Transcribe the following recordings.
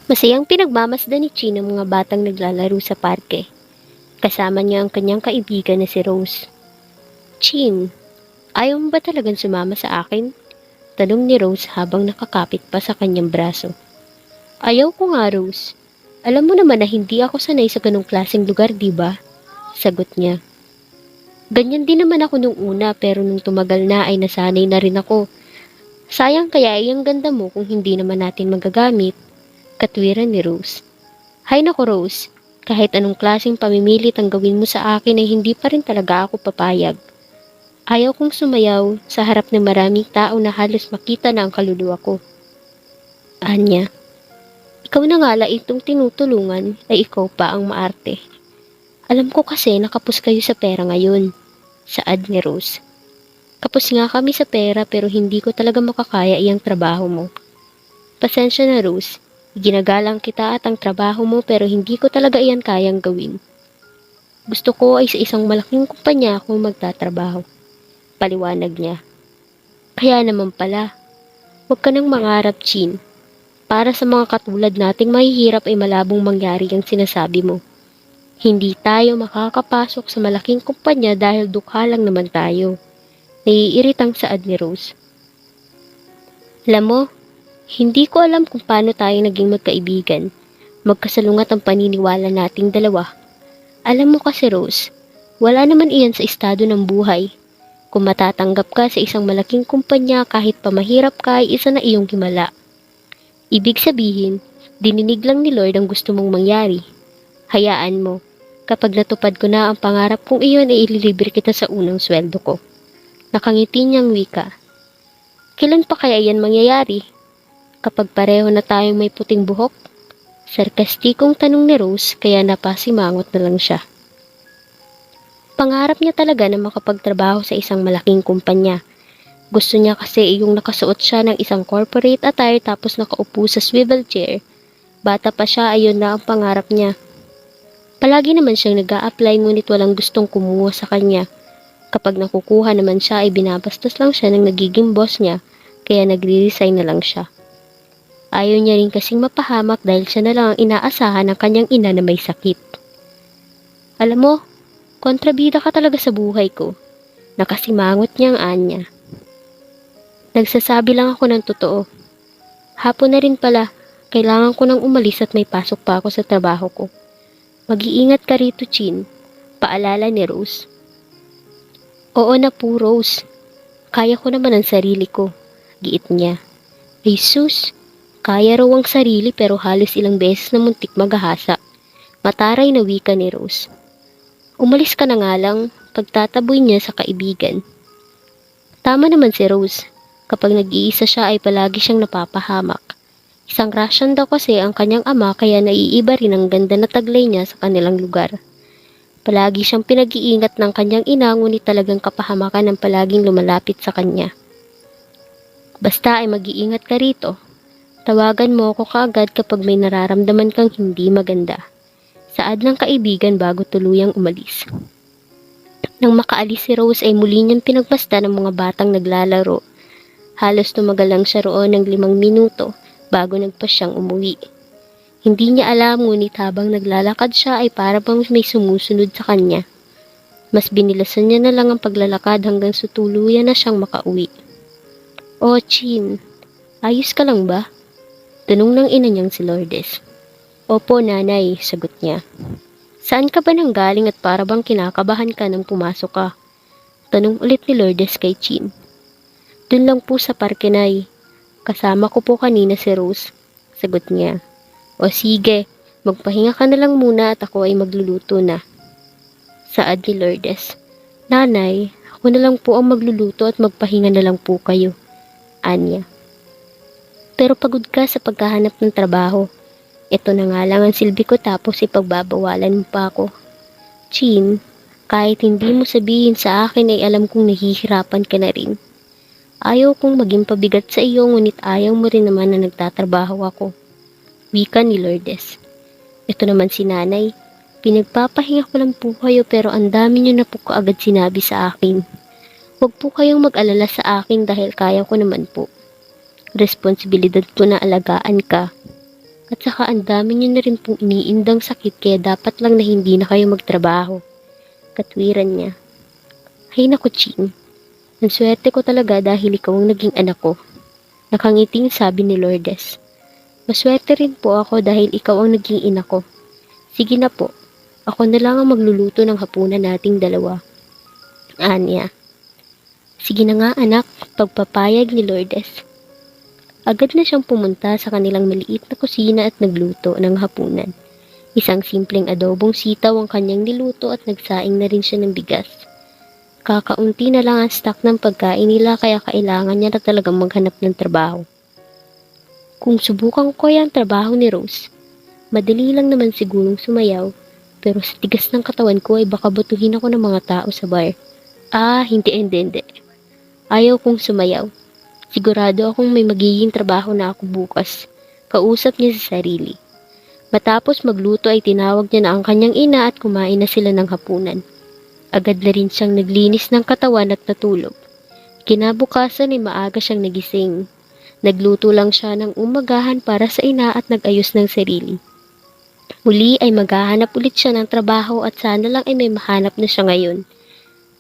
Masayang pinagmamasdan ni Chin ang mga batang naglalaro sa parke. Kasama niya ang kanyang kaibigan na si Rose. Chin, ayaw mo ba talagang sumama sa akin? Tanong ni Rose habang nakakapit pa sa kanyang braso. Ayaw ko nga, Rose. Alam mo naman na hindi ako sanay sa ganong klaseng lugar, di ba? Sagot niya. Ganyan din naman ako nung una pero nung tumagal na ay nasanay na rin ako. Sayang kaya ay ang ganda mo kung hindi naman natin magagamit. Katwiran ni Rose. Hay nako Rose, kahit anong klaseng pamimilit ang gawin mo sa akin ay hindi pa rin talaga ako papayag. Ayaw kong sumayaw sa harap ng maraming tao na halos makita na ang kaluluwa ko. Anya, ikaw na nga la itong tinutulungan ay ikaw pa ang maarte. Alam ko kasi nakapos kayo sa pera ngayon. Saad ni Rose. Kapos nga kami sa pera pero hindi ko talaga makakaya iyang trabaho mo. Pasensya na Rose, ginagalang kita at ang trabaho mo pero hindi ko talaga iyan kayang gawin. Gusto ko ay sa isang malaking kumpanya ako magtatrabaho. Paliwanag niya. Kaya naman pala, huwag ka nang mangarap, Chin. Para sa mga katulad nating mahihirap ay malabong mangyari ang sinasabi mo. Hindi tayo makakapasok sa malaking kumpanya dahil dukha lang naman tayo. Naiiritang saad ni Rose. Alam mo, hindi ko alam kung paano tayo naging magkaibigan. Magkasalungat ang paniniwala nating dalawa. Alam mo kasi Rose, wala naman iyan sa estado ng buhay. Kung matatanggap ka sa isang malaking kumpanya kahit pa mahirap ka ay isa na iyong himala. Ibig sabihin, dininig lang ni Lord ang gusto mong mangyari. Hayaan mo, kapag natupad ko na ang pangarap kong iyon ay ililibre kita sa unang sweldo ko. Nakangiti niyang wika. Kailan pa kaya yan mangyayari? Kapag pareho na tayong may puting buhok? Sarkastikong tanong ni Rose kaya napasimangot na lang siya. Pangarap niya talaga na makapagtrabaho sa isang malaking kumpanya. Gusto niya kasi yung nakasuot siya ng isang corporate attire tapos nakaupo sa swivel chair. Bata pa siya ayon na ang pangarap niya. Palagi naman siyang nag-a-apply ngunit walang gustong kumuha sa kanya. Kapag nakukuha naman siya ay binabastos lang siya ng nagiging boss niya kaya nagre-resign na lang siya. Ayaw niya rin kasing mapahamak dahil siya na lang ang inaasahan ng kanyang ina na may sakit. Alam mo, kontrabida ka talaga sa buhay ko. Nakasimangot niya ang anya. Nagsasabi lang ako ng totoo. Hapon na rin pala, kailangan ko nang umalis at may pasok pa ako sa trabaho ko. Mag-iingat ka rito, Chin. Paalala ni Rose. Oo na po, Rose. Kaya ko naman ang sarili ko. Giit niya. Jesus, kaya raw ang sarili pero halos ilang beses na muntik maghahasa. Mataray na wika ni Rose. Umalis ka na nga lang, pagtataboy niya sa kaibigan. Tama naman si Rose. Kapag nag-iisa siya ay palagi siyang napapahamak. Isang Russian daw kasi ang kanyang ama kaya naiiba rin ang ganda na taglay niya sa kanilang lugar. Palagi siyang pinag-iingat ng kanyang ina ngunit talagang kapahamakan ang palaging lumalapit sa kanya. Basta ay mag-iingat ka rito. Tawagan mo ako kaagad kapag may nararamdaman kang hindi maganda. Saad ng kaibigan bago tuluyang umalis. Nang makaalis si Rose ay muli niyang pinagmasdan ng mga batang naglalaro. Halos tumagal lang siya roon ng 5 minuto bago nagpasyang umuwi. Hindi niya alam ngunit habang naglalakad siya ay para bang may sumusunod sa kanya. Mas binilasan niya na lang ang paglalakad hanggang sa tuluyan na siyang makauwi. Oh, Chin, ayos ka lang ba? Tanong ng ina niyang si Lourdes. Opo, nanay, sagot niya. Saan ka ba nang galing at para bang kinakabahan ka nang pumasok ka? Tanong ulit ni Lourdes kay Chin. Dun lang po sa parke, nay. Kasama ko po kanina si Rose. Sagot niya. O sige, magpahinga ka na lang muna at ako ay magluluto na. Saad ni Lourdes. Nanay, ako na lang po ang magluluto at magpahinga na lang po kayo. Anya. Pero pagod ka sa paghahanap ng trabaho. Ito na nga lang ang silbi ko tapos ipagbabawalan mo pa ako. Chin, kahit hindi mo sabihin sa akin ay alam kong nahihirapan ka na rin. Ayaw kong maging pabigat sa iyo ngunit ayaw mo rin naman na nagtatrabaho ako. Wika ni Lourdes. Ito naman si nanay. Pinagpapahinga ko lang po kayo pero ang dami niyo na po kaagad sinabi sa akin. Huwag po kayong mag-alala sa akin dahil kaya ko naman po. Responsibilidad ko na alagaan ka. At saka ang dami niyo na rin pong iniindang sakit kaya dapat lang na hindi na kayo magtrabaho. Katwiran niya. Hay naku, Chin. Ang swerte ko talaga dahil ikaw ang naging anak ko. Nakangiting sabi ni Lourdes. Maswerte rin po ako dahil ikaw ang naging ina ko. Sige na po. Ako na lang ang magluluto ng hapunan nating dalawa. Anya. Sige na nga anak, pagpapayag ni Lourdes. Agad na siyang pumunta sa kanilang maliit na kusina at nagluto ng hapunan. Isang simpleng adobong sitaw ang kanyang niluto at nagsaing na rin siya ng bigas. Kakaunti na lang ang stock ng pagkain nila kaya kailangan niya na talagang maghanap ng trabaho. Kung subukan ko yung trabaho ni Rose, madali lang naman sigurong sumayaw, pero sa tigas ng katawan ko ay baka batuhin ako ng mga tao sa bar. Hindi. Ayaw kong sumayaw. Sigurado akong may magiging trabaho na ako bukas. Kausap niya sa sarili. Matapos magluto ay tinawag niya na ang kanyang ina at kumain na sila ng hapunan. Agad na rin siyang naglinis ng katawan at natulog. Kinabukasan ay maaga siyang nagising. Nagluto lang siya ng umagahan para sa ina at nag-ayos ng sarili. Muli ay maghahanap ulit siya ng trabaho at sana lang ay may mahanap na siya ngayon.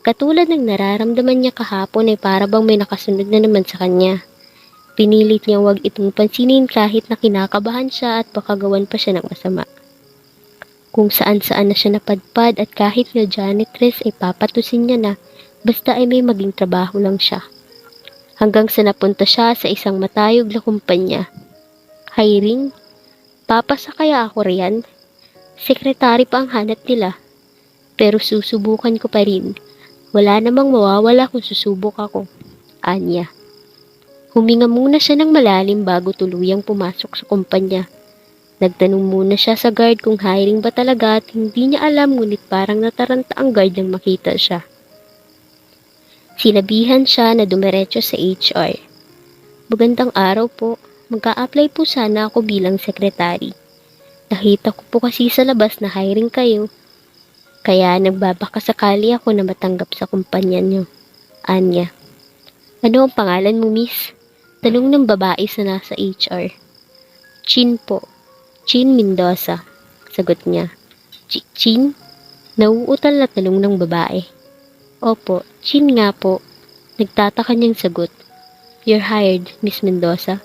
Katulad ng nararamdaman niya kahapon ay para bang may nakasunod na naman sa kanya. Pinilit niyang wag itong pansinin kahit na kinakabahan siya at baka gawan pa siya ng masama. Kung saan-saan na siya napadpad at kahit nga janitress ay papatusin niya na basta ay may maging trabaho lang siya. Hanggang sa napunta siya sa isang matayog na kumpanya. Hiring? Papasa kaya ako riyan? Sekretary pa ang hanap nila. Pero susubukan ko pa rin. Wala namang mawawala kung susubok ako. Anya. Huminga muna siya ng malalim bago tuluyang pumasok sa kumpanya. Nagtanong muna siya sa guard kung hiring ba talaga at hindi niya alam ngunit parang nataranta ang guard nang makita siya. Sinabihan siya na dumiretso sa HR. Magandang araw po. Mag-a-apply po sana ako bilang sekretary. Nakita ko po kasi sa labas na hiring kayo. Kaya nagbabakasakali ako na matanggap sa kumpanya niyo. Anya. Ano ang pangalan mo, miss? Tanong ng babae sa nasa HR. Chin po. Chin Mendoza. Sagot niya. Chin? Nauutal na tanong ng babae. Opo, Chin nga po. Nagtataka niyang sagot. You're hired, Miss Mendoza.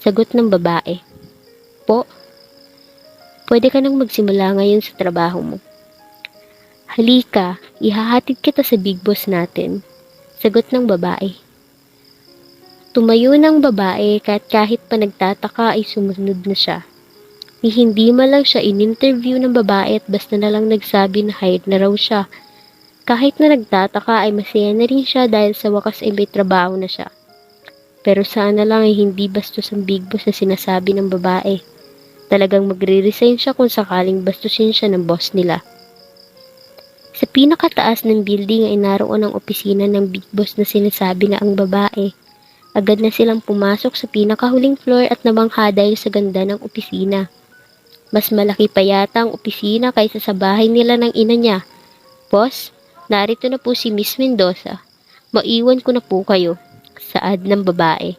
Sagot ng babae. Po? Pwede ka nang magsimula ngayon sa trabaho mo. Halika, ihahatid kita sa big boss natin. Sagot ng babae. Tumayo ng babae kahit pa nagtataka ay sumunod na siya. Hindi man lang siya in-interview ng babae at basta na lang nagsabi na hired na raw siya. Kahit na nagtataka ay masaya na rin siya dahil sa wakas ay may trabaho na siya. Pero sana lang ay hindi bastos ang big boss na sinasabi ng babae. Talagang magre-resign siya kung sakaling bastusin siya ng boss nila. Sa pinakataas ng building ay naroon ang opisina ng big boss na sinasabi na ang babae. Agad na silang pumasok sa pinakahuling floor at namangha dahil sa ganda ng opisina. Mas malaki pa yata ang opisina kaysa sa bahay nila ng ina niya. Boss, narito na po si Miss Mendoza. Maiwan ko na po kayo. Saad ng babae.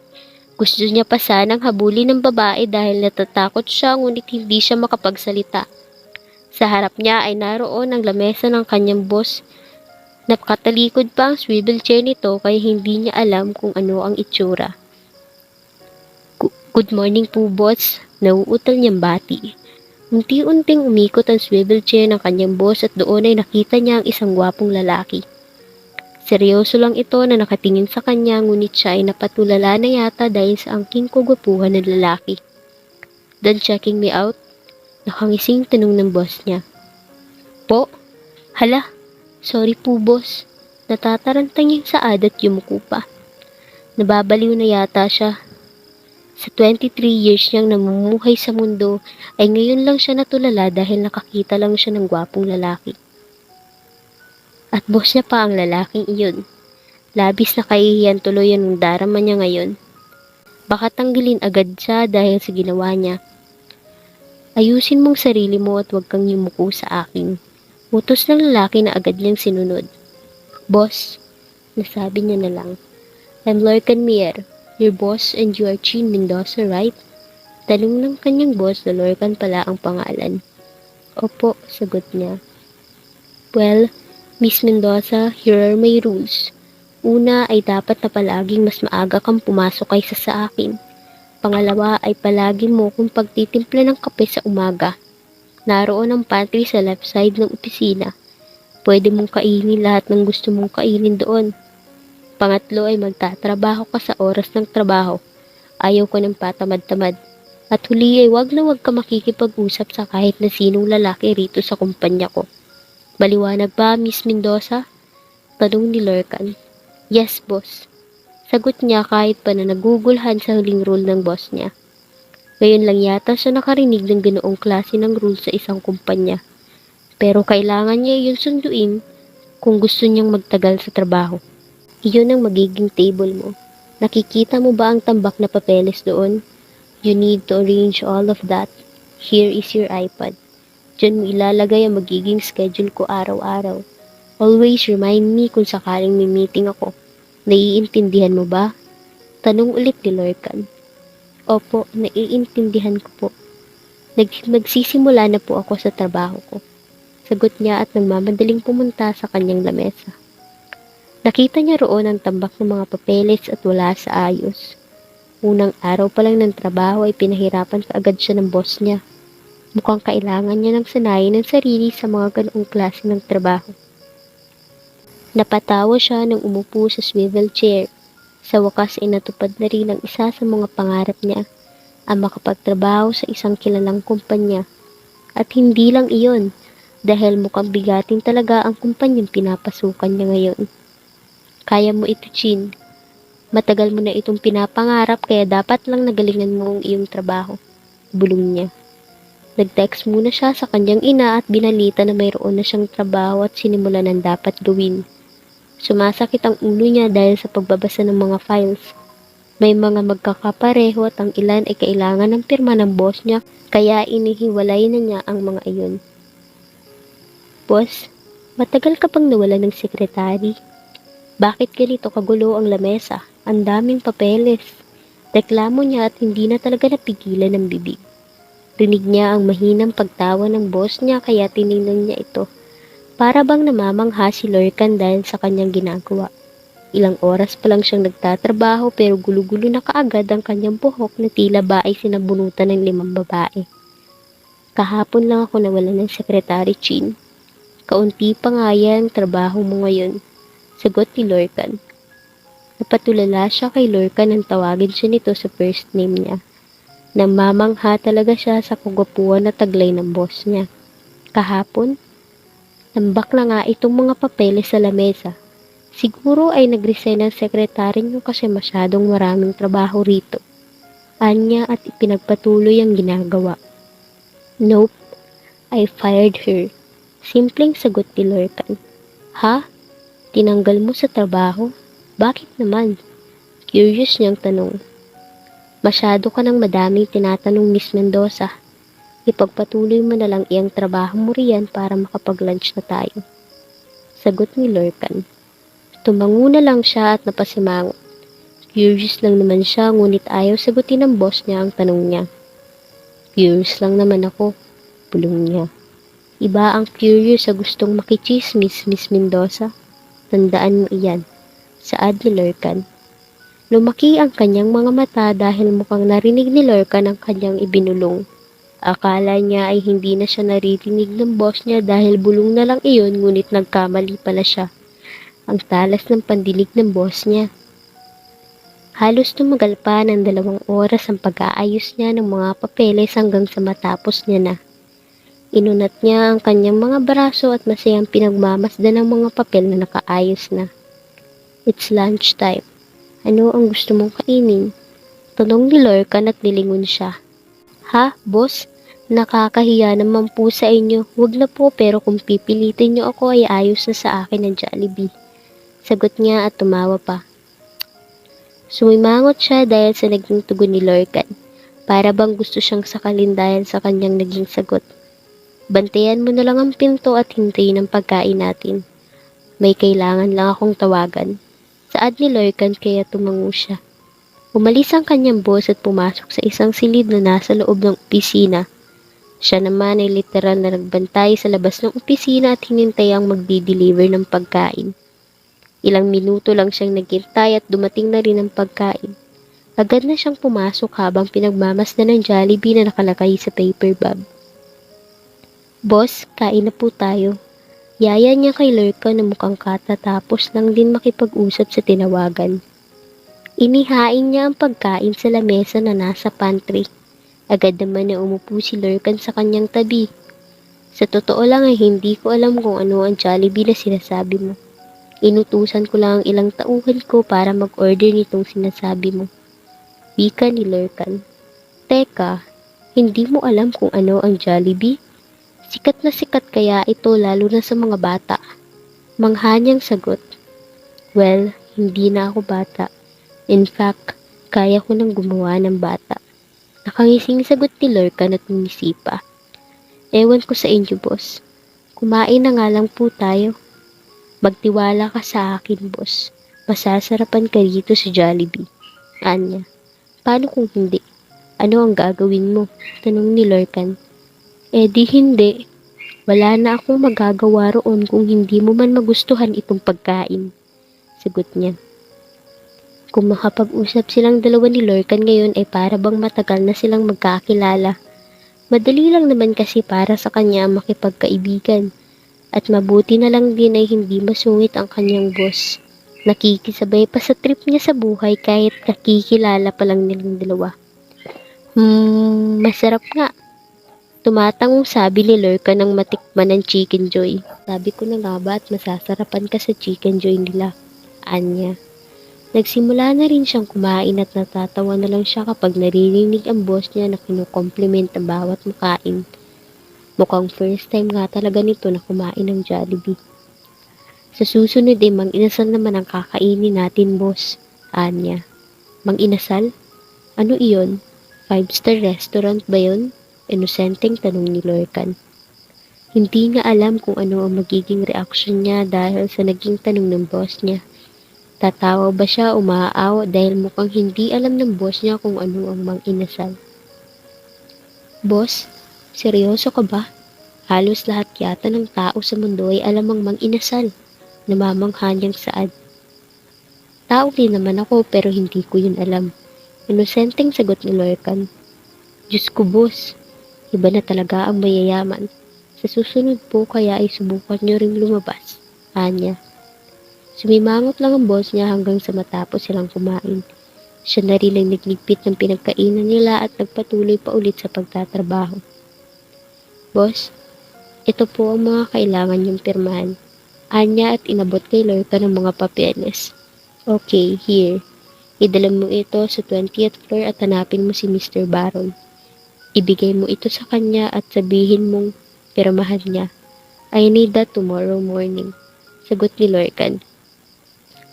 Gusto niya pa sanang habulin ng babae dahil natatakot siya ngunit hindi siya makapagsalita. Sa harap niya ay naroon ang lamesa ng kanyang boss. Nakatalikod pa ang swivel chair nito kaya hindi niya alam kung ano ang itsura. Good morning po, boss. Nauutal niyang bati. Unti-unting umikot ang swivel chair ng kanyang boss at doon ay nakita niya ang isang gwapong lalaki. Seryoso lang ito na nakatingin sa kanya ngunit siya ay napatulala na yata dahil sa angking kagwapuhan ng lalaki. Done checking me out? Nakangising tanong ng boss niya. Po? Hala, sorry po boss. Natataranta niyang saad at yumuko pa. Nababaliw na yata siya. Sa 23 years niyang namumuhay sa mundo, ay ngayon lang siya natulala dahil nakakita lang siya ng gwapong lalaki. At boss niya pa ang lalaking iyon. Labis na kahihiyan tuloy ang darama niya ngayon. Baka tanggalin agad siya dahil sa ginawa niya. Ayusin mong sarili mo at huwag kang yumuko sa akin. Utos ng lalaki na agad niyang sinunod. Boss, nasabi niya na lang. I'm Lorcan Mier, your boss and you are Chin Mendoza, right? Tanong ng kanyang boss na Lorcan pala ang pangalan. Opo, sagot niya. Well, Miss Mendoza, here are my rules. Una ay dapat na palaging mas maaga kang pumasok kaysa sa akin. Pangalawa ay palagi mo kung pagtitimpla ng kape sa umaga. Naroon ang pantry sa left side ng opisina. Pwede mong kainin lahat ng gusto mong kainin doon. Pangatlo ay magtatrabaho ka sa oras ng trabaho. Ayaw ko ng patamad-tamad. At huli ay wag na wag ka makikipag-usap sa kahit na sinong lalaki rito sa kumpanya ko. Maliwanag ba, Miss Mendoza? Tanong ni Lorcan. Yes, boss. Sagot niya kahit pa na nagugulhan sa huling rule ng boss niya. Ngayon lang yata siya nakarinig ng ganoong klase ng rule sa isang kumpanya. Pero kailangan niya iyon sunduin kung gusto niyang magtagal sa trabaho. Iyon ang magiging table mo. Nakikita mo ba ang tambak na papeles doon? You need to arrange all of that. Here is your iPad. Diyan mo ilalagay ang magiging schedule ko araw-araw. Always remind me kung sakaling may meeting ako. Naiintindihan mo ba? Tanong ulit ni Lorcan. Opo, naiintindihan ko po. Magsisimula na po ako sa trabaho ko. Sagot niya at nagmamadaling pumunta sa kanyang lamesa. Nakita niya roon ang tambak ng mga papeles at wala sa ayos. Unang araw pa lang ng trabaho ay pinahirapan kaagad siya ng boss niya. Mukhang kailangan niya ng sanayin ng sarili sa mga ganoong klase ng trabaho. Napatawa siya nang umupo sa swivel chair. Sa wakas ay natupad na rin ang isa sa mga pangarap niya, ang makapagtrabaho sa isang kilalang kumpanya. At hindi lang iyon, dahil mukhang bigatin talaga ang kumpanyang pinapasukan niya ngayon. Kaya mo ito, Chin. Matagal mo na itong pinapangarap kaya dapat lang nagalingan mo ang iyong trabaho. Bulong niya. Nag-text muna siya sa kanyang ina at binalita na mayroon na siyang trabaho at sinimulan ng dapat gawin. Sumasakit ang ulo niya dahil sa pagbabasa ng mga files. May mga magkakapareho at ang ilan ay kailangan ng pirma ng boss niya kaya inihiwalay na niya ang mga iyon. Boss, matagal ka pang nawala ng sekretary? Bakit ganito kagulo ang lamesa? Ang daming papeles. Reklamo niya at hindi na talaga napigilan ng bibig. Rinig niya ang mahinang pagtawa ng boss niya kaya tiningnan niya ito. Para bang namamangha si Lorcan dahil sa kanyang ginagawa. Ilang oras pa lang siyang nagtatrabaho pero gulo-gulo na kaagad ang kanyang buhok na tila ba ay sinabunutan ng 5 babae. Kahapon lang ako nawalan ng sekretary, Chin. Kaunti pa nga yan ang trabaho mo ngayon. Sagot ni Lorcan. Napatulala siya kay Lorcan nang tawagin siya nito sa first name niya. Namamangha talaga siya sa kagwapuan na taglay ng boss niya. Kahapon, tambak na nga itong mga papeles sa lamesa. Siguro ay nag-resign ang sekretary niyo kasi masyadong maraming trabaho rito. Anya at ipinagpatuloy ang ginagawa. Nope, I fired her. Simpleng sagot ni Lorcan. Ha? Tinanggal mo sa trabaho? Bakit naman? Curious niyang tanong. Masyado ka ng madaming tinatanong, Miss Mendoza. Ipagpatuloy mo na lang iyang trabaho mo riyan para makapag-lunch na tayo. Sagot ni Lorcan. Tumango na lang siya at napasimangot. Curious lang naman siya ngunit ayaw sagutin ng boss niya ang tanong niya. Curious lang naman ako, bulong niya. Iba ang curious sa gustong makichismis, Miss Mendoza. Tandaan mo iyan. Saad ni Lorcan. Lumaki ang kanyang mga mata dahil mukhang narinig ni Lorcan ang kanyang ibinulong. Akala niya ay hindi na siya naririnig ng boss niya dahil bulong na lang iyon ngunit nagkamali pala siya. Ang talas ng pandinig ng boss niya. Halos tumagal pa ng 2 oras ang pag-aayos niya ng mga papeles hanggang sa matapos niya na. Inunat niya ang kanyang mga braso at masayang pinagmamasdan ng mga papel na nakaayos na. It's lunch time. Ano ang gusto mong kainin? Tanong ni Lorcan at nilingon siya. Ha, boss? Nakakahiya naman po sa inyo. Huwag na po pero kung pipilitin niyo ako ay ayos na sa akin ang Jollibee. Sagot niya at tumawa pa. Sumimangot siya dahil sa naging tugon ni Lorcan. Para bang gusto siyang sakalin dahil sa kanyang naging sagot. Bantayan mo na lang ang pinto at hintayin ang pagkain natin. May kailangan lang akong tawagan. Saad ni Lorcan kaya tumango siya. Umalis ang kanyang boss at pumasok sa isang silid na nasa loob ng opisina. Siya naman ay literal na nagbantay sa labas ng opisina at hinintay ang magdi-deliver ng pagkain. Ilang minuto lang siyang naghintay at dumating na rin ang pagkain. Agad na siyang pumasok habang pinagmamasdan ng Jollibee na nakalagay sa paper bag. Boss, kain na po tayo. Yaya niya kay Lurka na mukhang katatapos lang din makipag-usap sa tinawagan. Inihain niya ang pagkain sa lamesa na nasa pantry. Agad naman na umupo si Lurkan sa kanyang tabi. Sa totoo lang ay hindi ko alam kung ano ang Jollibee na sinasabi mo. Inutusan ko lang ang ilang tauhan ko para mag-order nitong sinasabi mo. Wika ni Lurkan. Teka, hindi mo alam kung ano ang Jollibee? Sikat na sikat kaya ito lalo na sa mga bata. Manghanyang sagot. Well, hindi na ako bata. In fact, kaya ko nang gumawa ng bata. Nakangising sagot ni Lurkan at numisipa. Ewan ko sa inyo, boss. Kumain na nga lang po tayo. Magtiwala ka sa akin, boss. Masasarapan ka rito sa Jollibee. Anya. Paano kung hindi? Ano ang gagawin mo? Tanong ni Lurkan. Di hindi. Wala na akong magagawa roon kung hindi mo man magustuhan itong pagkain. Sagot niya. Kung makapag-usap silang dalawa ni Lurkan ngayon ay para bang matagal na silang magkakilala. Madali lang naman kasi para sa kanya makipagkaibigan. At mabuti na lang din ay hindi masungit ang kanyang boss. Nakikisabay pa sa trip niya sa buhay kahit kakikilala pa lang nilang dalawa. Masarap nga. Tumatangong sabi ni Lurkan nang matikman ng Chicken Joy. Sabi ko na nga ba at masasarapan ka sa Chicken Joy nila? Anya. Nagsimula na rin siyang kumain at natatawa na lang siya kapag naririnig ang boss niya na kinukompliment ang bawat makain. Mukhang first time nga talaga nito na kumain ng Jollibee. Sa susunod mang-inasal naman ang kakainin natin, boss. Anya. Mang-inasal? Ano iyon? 5-star restaurant ba yun? Inosenteng tanong ni Lurkan. Hindi nga alam kung ano ang magiging reaksyon niya dahil sa naging tanong ng boss niya. Tatawa ba siya o maaawa dahil mukhang hindi alam ng boss niya kung ano ang mang-inasal. Boss, seryoso ka ba? Halos lahat yata ng tao sa mundo ay alam ang mang-inasal. Namamangha niyang saad. Tao din naman ako pero hindi ko yun alam. Inosenteng sagot ni Lurkan. Diyos ko, boss. Iba na talaga ang mayayaman. Sa susunod po kaya ay subukan niyo ring lumabas. Anya. Sumimangot lang ang boss niya hanggang sa matapos silang kumain. Siya na rin ang nagligpit ng pinagkainan nila at nagpatuloy pa ulit sa pagtatrabaho. Boss, ito po ang mga kailangan niyong pirmahan. Anya at inabot kay Lurkan ng mga papeles. Okay, here. Idala mo ito sa 20th floor at hanapin mo si Mr. Baron. Ibigay mo ito sa kanya at sabihin mong pirmahan niya. I need that tomorrow morning. Sagot ni Lurkan.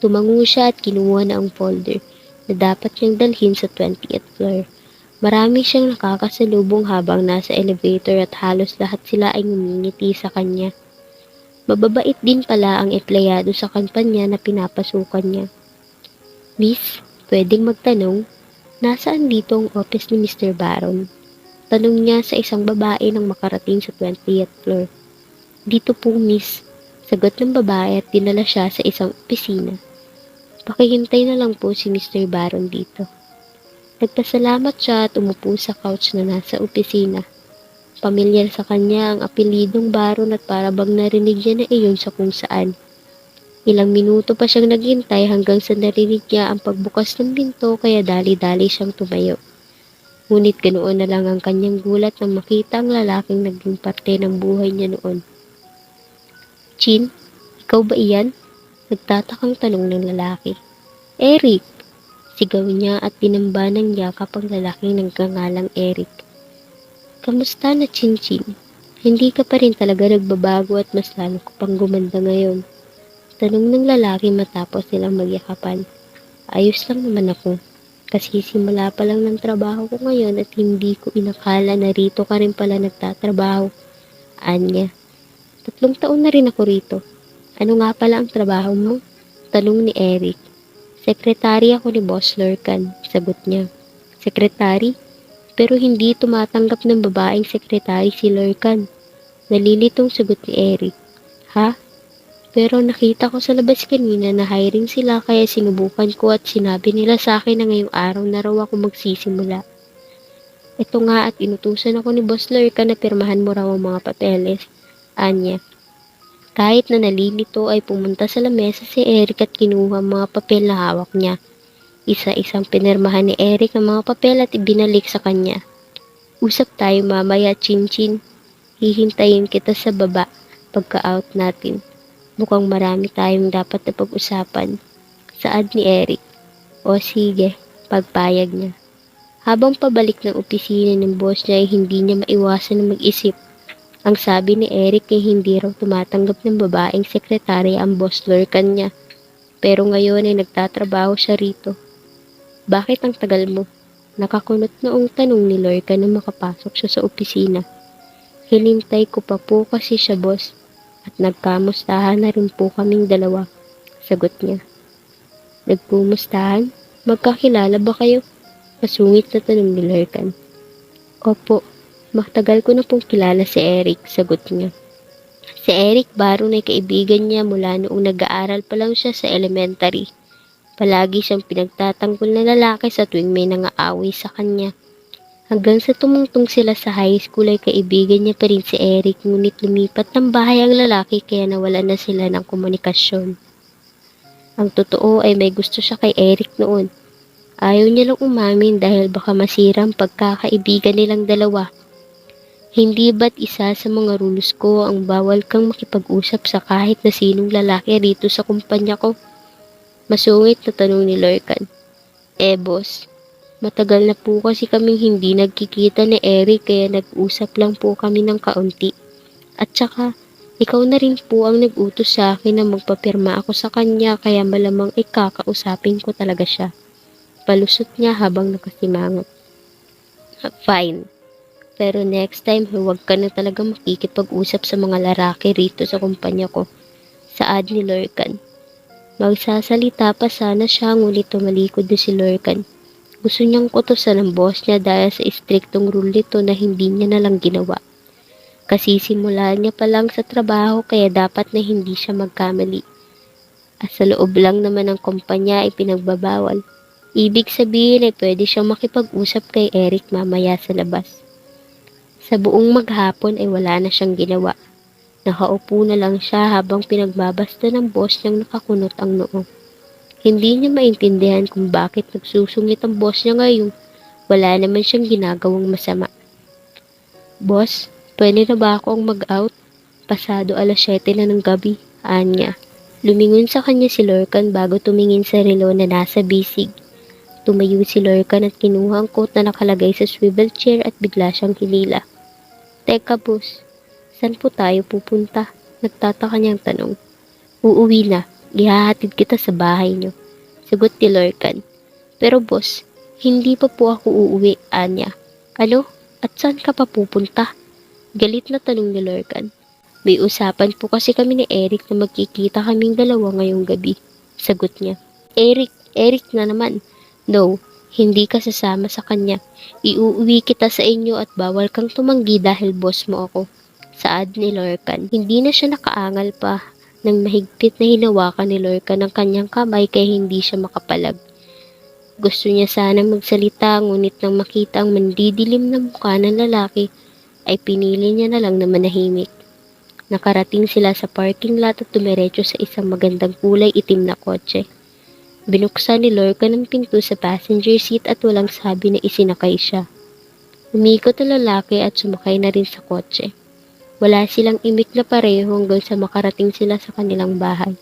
Tumango siya at kinuha na ang folder na dapat niyang dalhin sa 20th floor. Marami siyang nakakasalubong habang nasa elevator at halos lahat sila ay ngumingiti sa kanya. Mababait din pala ang empleyado sa kampanya na pinapasukan niya. Miss, pwedeng magtanong? Nasaan dito ang office ni Mr. Baron? Tanong niya sa isang babae nang makarating sa 20th floor. Dito po, miss. Sagot ng babae at dinala siya sa isang opisina. Pakihintay na lang po si Mr. Baron dito. Nagpasalamat siya at umupo sa couch na nasa opisina. Pamilyar sa kanya ang apelidong Baron at para bang narinig niya na iyon sa kung saan. Ilang minuto pa siyang naghintay hanggang sa narinig niya ang pagbukas ng pinto kaya dali-dali siyang tumayo. Ngunit ganoon na lang ang kanyang gulat nang makita ang lalaking naging parte ng buhay niya noon. Chin, ikaw ba iyan? Nagtatakang tanong ng lalaki. Eric! Sigaw niya at tinamba ng yakap ang lalaking nagngangalang Eric. Kamusta na, Chin Chin? Hindi ka pa rin talaga nagbabago at mas lalo ko pang gumanda ngayon. Tanong ng lalaki matapos silang magyakapan. Ayos lang naman ako. Kasi simula pa lang ng trabaho ko ngayon at hindi ko inakala na rito ka rin pala nagtatrabaho. Anya. 3 taon na rin ako rito. Ano nga pala ang trabaho mo? Tanong ni Eric. Sekretary ako ni Boss Lorcan, sagot niya. Sekretary? Pero hindi tumatanggap ng babaeng sekretary si Lorcan. Nalilitong sagot ni Eric. Ha? Pero nakita ko sa labas kanina na hiring sila kaya sinubukan ko at sinabi nila sa akin na ngayong araw na raw ako magsisimula. Ito nga at inutusan ako ni Boss Lorcan na pirmahan mo raw ang mga papeles. Anya. Kahit na nalilito ay pumunta sa lamesa si Eric at kinuha ang mga papel na hawak niya. Isa-isang pinirmahan ni Eric ang mga papel at ibinalik sa kanya. Usap tayo mamaya, Chin-Chin. Hihintayin kita sa baba pagka-out natin. Mukhang marami tayong dapat na pag-usapan. Saad ni Eric. O sige, pagpayag niya. Habang pabalik ng opisina ng boss niya ay hindi niya maiwasan na mag-isip. Ang sabi ni Eric ay hindi raw tumatanggap ng babaeng sekretarya ang Boss Lorcan niya. Pero ngayon ay nagtatrabaho siya rito. Bakit ang tagal mo? Nakakunot noong tanong ni Lorcan nang makapasok siya sa opisina. Hinintay ko pa po kasi siya, boss. At nagkamustahan na rin po kaming dalawa. Sagot niya. Nagpumustahan? Magkakilala ba kayo? Masungit na tanong ni Lorcan. Opo. Matagal ko na pong kilala si Eric, sagot niya. Si Eric Baron ay kaibigan niya mula noong nag-aaral pa lang siya sa elementary. Palagi siyang pinagtatanggol na lalaki sa tuwing may nangaaway sa kanya. Hanggang sa tumungtong sila sa high school ay kaibigan niya pa rin si Eric ngunit lumipat ng bahay ang lalaki kaya nawala na sila ng komunikasyon. Ang totoo ay may gusto siya kay Eric noon. Ayaw niya lang umamin dahil baka masira ang pagkakaibigan nilang dalawa. Hindi ba't isa sa mga rules ko ang bawal kang makipag-usap sa kahit na sinong lalaki rito sa kumpanya ko? Masungit na tanong ni Lorcan. Boss, matagal na po kasi kaming hindi nagkikita ni Eric kaya nag-usap lang po kami ng kaunti. At saka, ikaw na rin po ang nag-utos sa akin na magpapirma ako sa kanya kaya malamang kakausapin ko talaga siya. Palusot niya habang nakasimangot. Fine. Pero next time, huwag ka na talaga makikipag-usap sa mga lalaki rito sa kumpanya ko. Saad ni Lorcan. Magsasalita pa sana siya ngunit tumalikod na si Lorcan. Gusto niyang kutusan ng boss niya dahil sa istriktong rule nito na hindi niya nalang ginawa. Kasi simula niya pa lang sa trabaho kaya dapat na hindi siya magkamali. At sa loob lang naman ng kumpanya ay pinagbabawal. Ibig sabihin ay pwede siyang makipag-usap kay Eric mamaya sa labas. Sa buong maghapon ay wala na siyang ginawa. Nakaupo na lang siya habang pinagbabasta ng boss niyang nakakunot ang noo. Hindi niya maintindihan kung bakit nagsusungit ang boss niya ngayon. Wala naman siyang ginagawang masama. Boss, pwede na ba akong mag-out? Pasado 7:00 na ng gabi, anya. Lumingon sa kanya si Lorcan bago tumingin sa relo na nasa bisig. Tumayo si Lorcan at kinuha ang coat na nakalagay sa swivel chair at bigla siyang hinila. Teka, boss, saan po tayo pupunta? Nagtataka niyang tanong. Uuwi na, ihahatid kita sa bahay niyo. Sagot ni Lorcan. Pero boss, hindi pa po ako uuwi, anya. Ano? At saan ka pa pupunta? Galit na tanong ni Lorcan. May usapan po kasi kami ni Eric na magkikita kaming dalawa ngayong gabi. Sagot niya. Eric na naman. No, hindi ka sasama sa kanya. Iuuwi kita sa inyo at bawal kang tumanggi dahil boss mo ako. Saad ni Lorcan. Hindi na siya nakaangal pa nang mahigpit na hinawakan ni Lorcan ang kanyang kamay kaya hindi siya makapalag. Gusto niya sanang magsalita ngunit nang makita ang mandidilim na mukha ng lalaki ay pinili niya na lang na manahimik. Nakarating sila sa parking lot at dumiretso sa isang magandang kulay itim na kotse. Binuksan ni Lorcan ang pinto sa passenger seat at walang sabi na isinakay siya. Umikot ang lalaki at sumakay na rin sa kotse. Wala silang imik na pareho hanggang sa makarating sila sa kanilang bahay.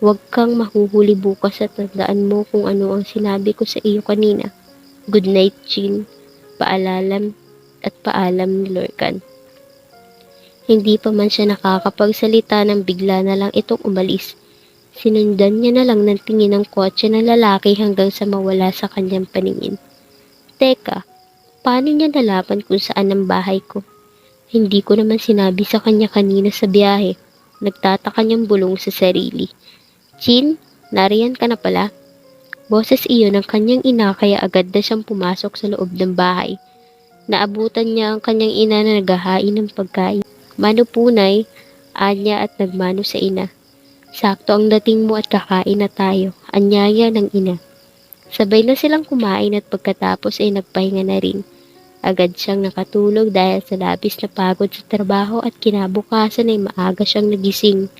Huwag kang mahuhuli bukas at tandaan mo kung ano ang sinabi ko sa iyo kanina. Good night, Chin. Paalam ni Lorcan. Hindi pa man siya nakakapagsalita nang bigla na lang itong umalis. Sinundan niya na lang ng tingin ng kotse ng lalaki hanggang sa mawala sa kanyang paningin. Teka, paano niya nalaman kung saan ang bahay ko? Hindi ko naman sinabi sa kanya kanina sa biyahe. Nagtataka niyang bulong sa sarili. Chin, nariyan ka na pala? Boses iyon ng kanyang ina kaya agad na siyang pumasok sa loob ng bahay. Naabutan niya ang kanyang ina na naghahain ng pagkain. Mano punay, anya at nagmano sa ina. Sakto ang dating mo at kakain na tayo, anyaya ng ina. Sabay na silang kumain at pagkatapos ay nagpahinga na rin. Agad siyang nakatulog dahil sa labis na pagod sa trabaho at kinabukasan ay maaga siyang nagising.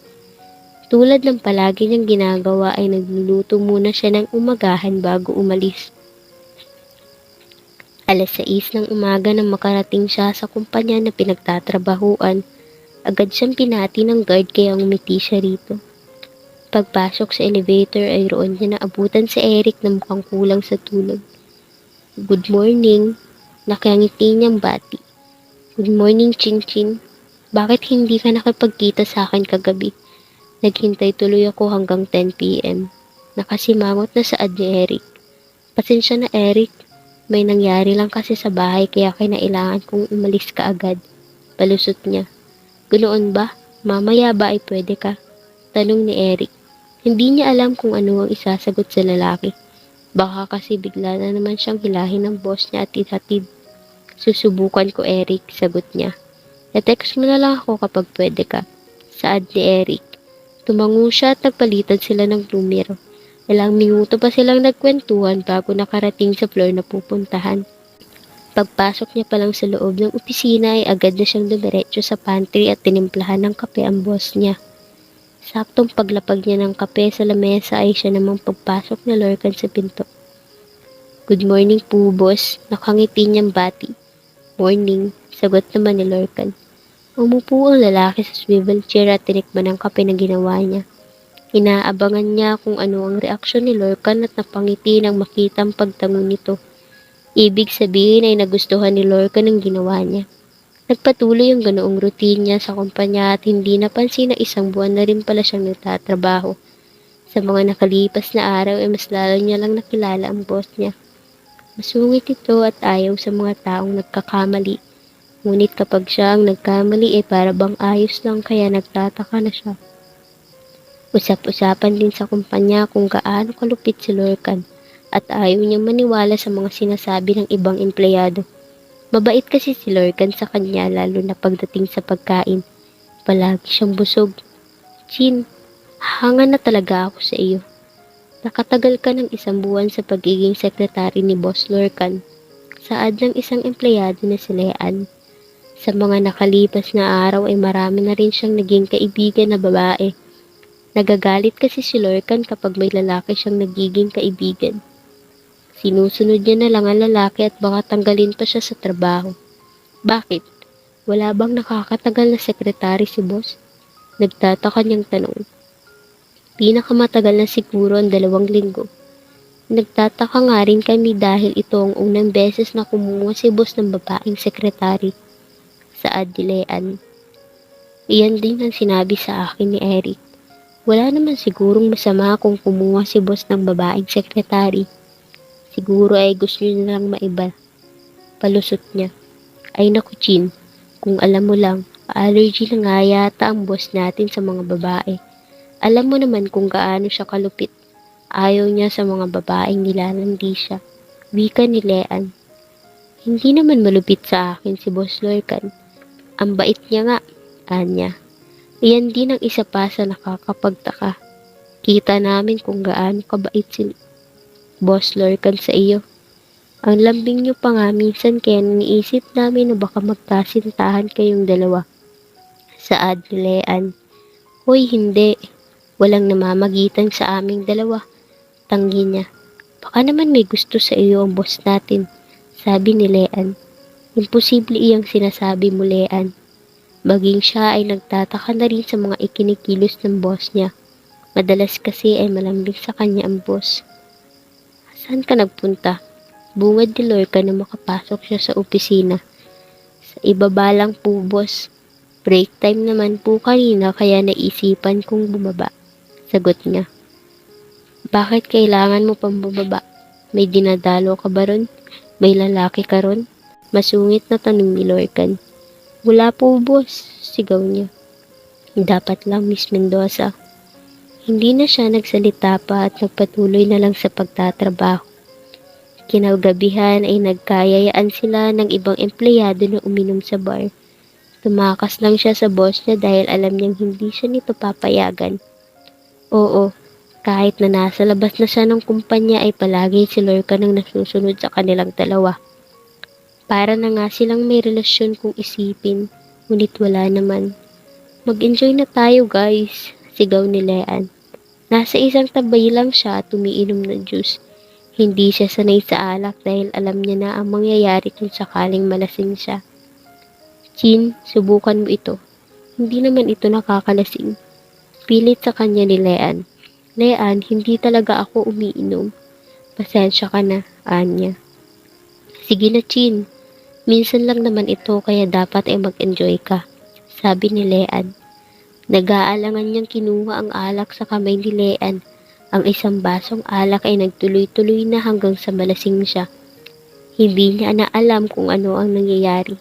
Tulad ng palagi niyang ginagawa ay nagluluto muna siya ng umagahan bago umalis. 6:00 ng umaga nang makarating siya sa kumpanya na pinagtatrabahuan. Agad siyang pinati ng guard kaya umiti siya rito. Pagpasok sa elevator ay roon niya naabutan si Eric na mukhang kulang sa tulog. Good morning, nakangiti niyang bati. Good morning, Chin-Chin. Bakit hindi ka nakapagkita sa akin kagabi? Naghintay tuloy ako hanggang 10 p.m. Nakasimangot na saad ni Eric. Pasensya na Eric, may nangyari lang kasi sa bahay kaya kinailangan kong umalis ka agad. Palusot niya. Ganoon ba? Mamaya ba ay pwede ka? Tanong ni Eric. Hindi niya alam kung ano ang isasagot sa lalaki. Baka kasi bigla na naman siyang hilahin ng boss niya at ihatid. Susubukan ko Eric, sagot niya. E-text mo na lang ako kapag pwede ka. Saad ni Eric. Tumango siya at nagpalitan sila ng numero. Ilang minuto pa silang nagkwentuhan bago nakarating sa floor na pupuntahan. Pagpasok niya pa lang sa loob ng opisina ay agad na siyang dumiretso sa pantry at tinimplahan ng kape ang boss niya. Saktong paglapag niya ng kape sa lamesa ay siya namang pagpasok na Lorcan sa pinto. Good morning po, boss. Nakangiti niyang bati. Morning, sagot naman ni Lorcan. Umupo ang lalaki sa swivel chair at tinikman ang kape na ginawa niya. Inaabangan niya kung ano ang reaksyon ni Lorcan at napangiti nang makita ang pagtango nito. Ibig sabihin ay nagustuhan ni Lorcan ang ginawa niya. Nagpatuloy ang ganoong routine niya sa kumpanya at hindi napansin na 1 buwan na rin pala siyang nagtatrabaho. Sa mga nakalipas na araw ay mas lalo niya lang nakilala ang boss niya. Masungit ito at ayaw sa mga taong nagkakamali. Ngunit kapag siya ang nagkamali ay para bang ayos lang kaya nagtataka na siya. Usap-usapan din sa kumpanya kung gaano kalupit si Lorcan at ayaw niyang maniwala sa mga sinasabi ng ibang empleyado. Mabait kasi si Lorcan sa kanya lalo na pagdating sa pagkain. Palagi siyang busog. Chin, hanga na talaga ako sa iyo. Nakatagal ka ng 1 buwan sa pagiging sekretary ni Boss Lorcan. Saad ng isang empleyado na si Leanne. Sa mga nakalipas na araw ay marami na rin siyang naging kaibigan na babae. Nagagalit kasi si Lorcan kapag may lalaki siyang nagiging kaibigan. Sinusunod niya na lang ang lalaki at baka tanggalin pa siya sa trabaho. Bakit? Wala bang nakakatagal na sekretary si boss? Nagtataka niyang tanong. Pinakamatagal na siguro ang 2 linggo. Nagtataka nga rin kami dahil ito ang unang beses na kumuha si boss ng babaeng sekretary. Saad ni Leanne. Iyan din ang sinabi sa akin ni Eric. Wala naman sigurong masama kung kumuha si boss ng babaeng sekretary. Siguro ay gusto niya lang maiba. Palusot niya. Ay naku Chin, kung alam mo lang, allergy na nga yata ang boss natin sa mga babae. Alam mo naman kung gaano siya kalupit. Ayaw niya sa mga babaeng nilalandi siya. Wika ni Leanne. Hindi naman malupit sa akin si Boss Lorcan. Ang bait niya nga, anya. Iyan din ang isa pa sa nakakapagtaka. Kita namin kung gaano kabait si Boss Lorcan sa iyo. Ang lambing niyo pa nga minsan kaya niisip namin na baka magkasintahan kayong dalawa. Saad ni Leanne. Hoy, hindi. Walang namamagitan sa aming dalawa. Tanggi niya. Baka naman may gusto sa iyo ang boss natin. Sabi ni Leanne. Imposible iyang sinasabi mo, Leanne. Maging siya ay nagtataka na rin sa mga ikinikilos ng boss niya. Madalas kasi ay malambing sa kanya ang boss. Saan ka nagpunta? Bungad ni Lorcan na makapasok siya sa opisina. Sa ibaba lang po, boss. Break time naman po kanina kaya naisipan kong bumaba. Sagot niya. Bakit kailangan mo pang bumaba? May dinadalo ka ba ron? May lalaki ka ron? Masungit na tanong ni Lorcan. Wala po, boss. Sigaw niya. Dapat lang, Miss Mendoza. Hindi na siya nagsalita pa at nagpatuloy na lang sa pagtatrabaho. Kinagabihan ay nagkayayaan sila ng ibang empleyado na uminom sa bar. Tumakas lang siya sa boss niya dahil alam niyang hindi siya nito papayagan. Oo, kahit na nasa labas na siya ng kumpanya ay palagi si Lorca nang nasusunod sa kanilang dalawa. Para na nga silang may relasyon kung isipin, ngunit wala naman. Mag-enjoy na tayo guys, sigaw ni Leanne. Nasa isang tabay lang siya at umiinom ng juice. Hindi siya sanay sa alak dahil alam niya na ang mangyayari kung sakaling malasing siya. Chin, subukan mo ito. Hindi naman ito nakakalasing. Pilit sa kanya ni Leanne. Leanne, hindi talaga ako umiinom. Pasensya ka na, Anya. Sige na, Chin. Minsan lang naman ito kaya dapat ay mag-enjoy ka, sabi ni Leanne. Nag-aalangan niyang kinuha ang alak sa kamay ni Leanne. Ang isang basong alak ay nagtuloy-tuloy na hanggang sa malasing siya. Hindi niya na alam kung ano ang nangyayari.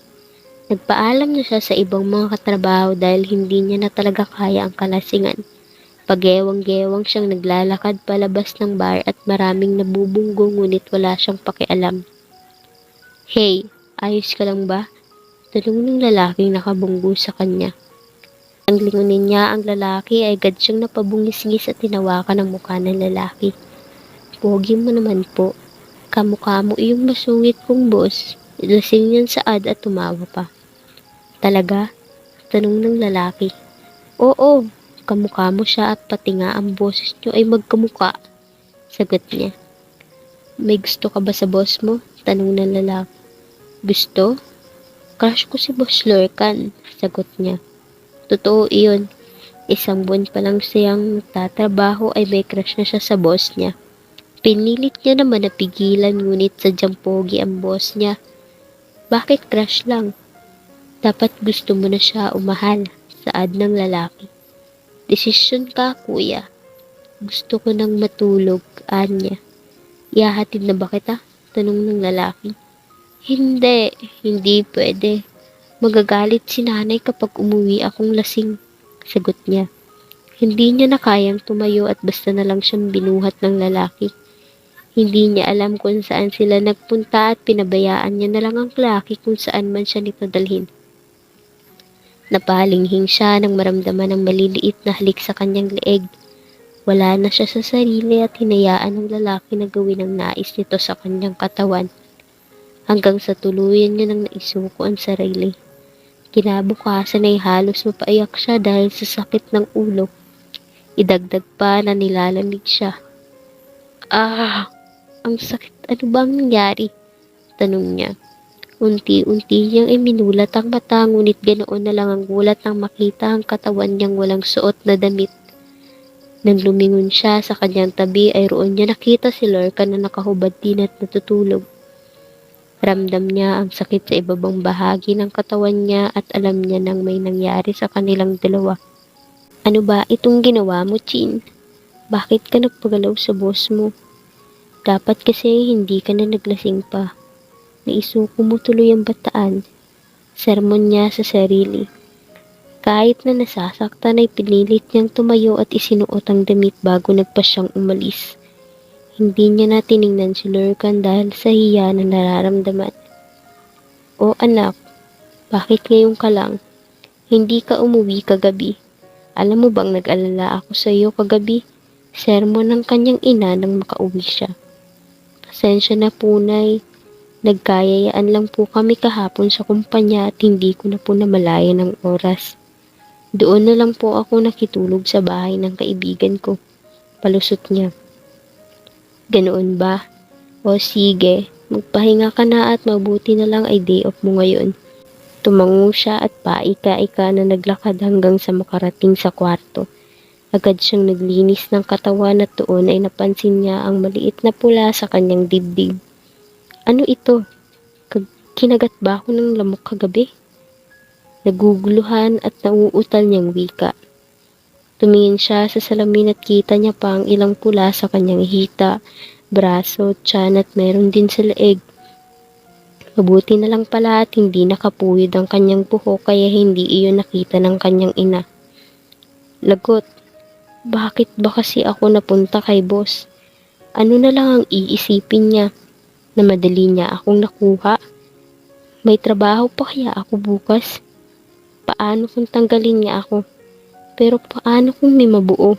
Nagpaalam na siya sa ibang mga katrabaho dahil hindi niya na talaga kaya ang kalasingan. Pagewang-gewang siyang naglalakad palabas ng bar at maraming nabubunggo ngunit wala siyang pakialam. Hey, ayos ka lang ba? Tanong ng lalaking nakabunggo sa kanya. Ang lingunin niya ang lalaki ay agad siyang napabungis-ngis at tinawakan ang mukha ng lalaki. Pogi mo naman po. Kamukha mo iyong masungit kong boss. Lasing niyan saad at tumawa pa. Talaga? Tanong ng lalaki. Oo, kamukha mo siya at pati nga ang boses niyo ay magkamukha. Sagot niya. May gusto ka ba sa boss mo? Tanong ng lalaki. Gusto? Crush ko si Boss Lorcan. Sagot niya. Totoo iyon. Isang buwan pa lang siyang nagtatrabaho ay may crush na siya sa boss niya. Pinilit niya naman na pigilan ngunit sadyang pogi ang boss niya. Bakit crush lang? Dapat gusto mo na siya umahal, saad ng lalaki. Desisyon ka, kuya. Gusto ko nang matulog, Anya. Ihahatid na ba kita? Tanong ng lalaki. Hindi pwede. Magagalit si nanay kapag umuwi akong lasing, sagot niya. Hindi niya na kayang tumayo at basta na lang siyang binuhat ng lalaki. Hindi niya alam kung saan sila nagpunta at pinabayaan niya na lang ang lalaki kung saan man siya nito dalhin. Napalinghing siya nang maramdaman ng maliliit na halik sa kanyang leeg. Wala na siya sa sarili at hinayaan ng lalaki na gawin ang nais nito sa kanyang katawan. Hanggang sa tuluyan niya nang naisuko ang sarili. Kinabukasan ay halos mapaiyak siya dahil sa sakit ng ulo. Idagdag pa na nilalamig siya. Ang sakit. Ano bang nangyari? Tanong niya. Unti-unti niyang iminulat ang mata ngunit ganoon na lang ang gulat nang makita ang katawan niyang walang suot na damit. Nang lumingon siya sa kanyang tabi ay roon niya nakita si Lorca na nakahubad din at natutulog. Ramdam niya ang sakit sa ibabang bahagi ng katawan niya at alam niya nang may nangyari sa kanilang dalawa. Ano ba itong ginawa mo, Chin? Bakit ka nagpagalaw sa boss mo? Dapat kasi hindi ka na naglasing pa. Naisuko mo tuloy ang bataan. Sermon niya sa sarili. Kahit na nasasaktan ay pinilit niyang tumayo at isinuot ang damit bago nagpa siyang umalis. Hindi niya na tiningnan si Lorcan dahil sa hiya na nararamdaman. O anak, bakit ngayon ka lang? Hindi ka umuwi kagabi. Alam mo bang nag-alala ako sa iyo kagabi? Sermon ng kanyang ina nang makauwi siya. Pasensya na po, Nay. Nagkayayaan lang po kami kahapon sa kumpanya at hindi ko na po namalayan ng oras. Doon na lang po ako nakitulog sa bahay ng kaibigan ko. Palusot niya. Ganoon ba? O sige, magpahinga ka na at mabuti na lang ay day off mo ngayon. Tumango siya at paika-ika na naglakad hanggang sa makarating sa kwarto. Agad siyang naglinis ng katawan at doon ay napansin niya ang maliit na pula sa kanyang dibdib. Ano ito? Kinagat ba ako ng lamok kagabi? Naguguluhan at nauutal niyang wika. Tumingin siya sa salamin at kita niya pa ang ilang pula sa kanyang hita, braso, tiyan at meron din sa leeg. Mabuti na lang pala at hindi nakapuwid ang kanyang buhok kaya hindi iyon nakita ng kanyang ina. Lagot, Bakit ba kasi ako napunta kay boss? Ano na lang ang iisipin niya na madali niya akong nakuha? May trabaho pa kaya ako bukas? Paano kung tanggalin niya ako? Pero paano kung may mabuo?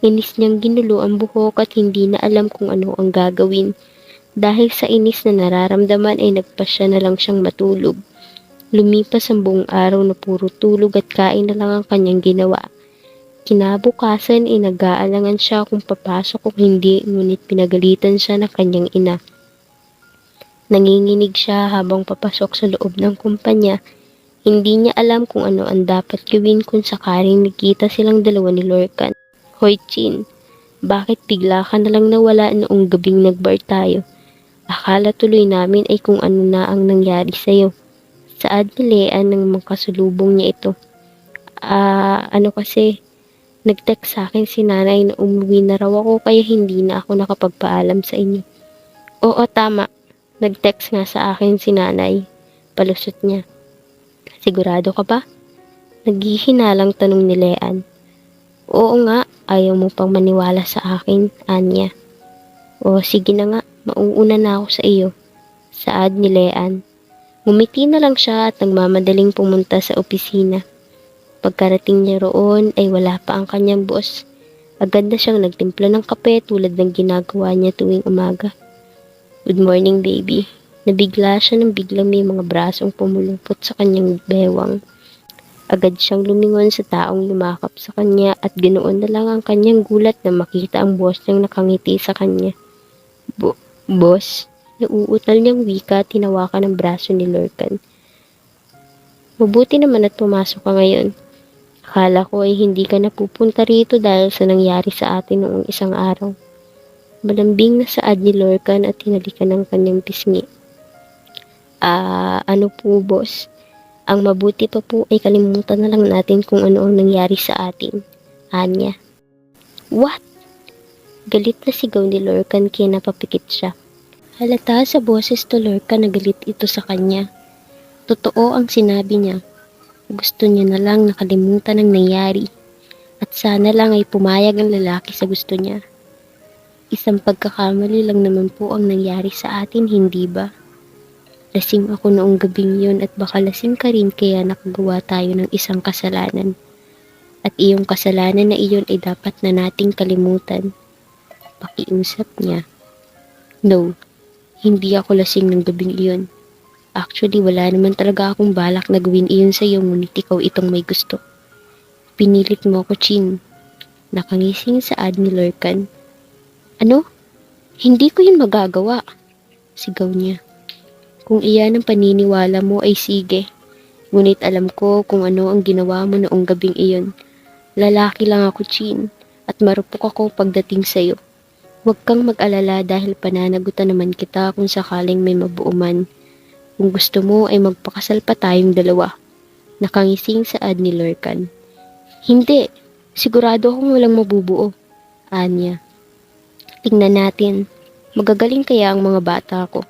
Inis niyang ginulo ang buhok at hindi na alam kung ano ang gagawin. Dahil sa inis na nararamdaman ay nagpasya na lang siyang matulog. Lumipas ang buong araw na puro tulog at kain na lang ang kanyang ginawa. Kinabukasan ay nag-aalangan siya kung papasok o hindi, ngunit pinagalitan siya ng kanyang ina. Nanginginig siya habang papasok sa loob ng kumpanya. Hindi niya alam kung ano ang dapat gawin kung sakaling nakita silang dalawa ni Lorcan. Hoy Chin, bakit bigla ka nalang nawala noong gabing nagbar tayo? Akala tuloy namin ay kung ano na ang nangyari sa'yo. Saad ni Leanne nang makasulubong niya ito. Ano kasi, nag-text sa akin si nanay na umuwi na raw ako kaya hindi na ako nakapagpaalam sa inyo. Oo, tama. Nag-text nga sa akin si nanay. Palusot niya. Sigurado ka ba? Naghihinalang tanong ni Leanne. Oo nga, ayaw mo pang maniwala sa akin, Anya. O sige na nga, mauuna na ako sa iyo. Saad ni Leanne. Ngumiti na lang siya at nagmamadaling pumunta sa opisina. Pagkarating niya roon ay wala pa ang kanyang boss. Agad na siyang nagtimpla ng kape tulad ng ginagawa niya tuwing umaga. Good morning, baby. Nabigla siya nang biglang may mga brasong pumulupot sa kanyang bewang. Agad siyang lumingon sa taong lumakap sa kanya at ganoon na lang ang kanyang gulat na makita ang boss niyang nakangiti sa kanya. Boss? Nauutal niyang wika at tinawakan ang braso ni Lorcan. Mabuti naman at pumasok ka ngayon. Akala ko ay hindi ka napupunta rito dahil sa nangyari sa atin noong isang araw. Malambing na saad ni Lorcan at hinalikan ng kanyang pisngi. Ano po boss? Ang mabuti pa po ay kalimutan na lang natin kung ano ang nangyari sa atin. Anya. What? Galit na sigaw ni Lorcan kaya napapikit siya. Halata sa boses to Lorcan na galit ito sa kanya. Totoo ang sinabi niya. Gusto niya na lang nakalimutan ang nangyari. At sana lang ay pumayag ang lalaki sa gusto niya. Isang pagkakamali lang naman po ang nangyari sa atin, hindi ba? Lasing ako noong gabing yun at baka lasing ka rin kaya nakagawa tayo ng isang kasalanan. At iyong kasalanan na iyon ay dapat na nating kalimutan. Pakiusap niya. No, hindi ako lasing ng gabing iyon. Actually, wala naman talaga akong balak na gawin iyon sa iyo ngunit ikaw itong may gusto. Pinilit mo ako, Chin. Nakangising saad ni Lorcan. Ano? Hindi ko yun magagawa. Sigaw niya. Kung iyan ang paniniwala mo ay sige. Ngunit alam ko kung ano ang ginawa mo noong gabing iyon. Lalaki lang ako, Chin, at marupok ako pagdating sa'yo. Huwag kang mag-alala dahil pananagutan naman kita kung sakaling may mabuo man. Kung gusto mo ay magpakasal pa tayong dalawa. Nakangising saad ni Lorcan. Hindi, sigurado akong walang mabubuo. Anya. Tingnan natin, magagaling kaya ang mga bata ko.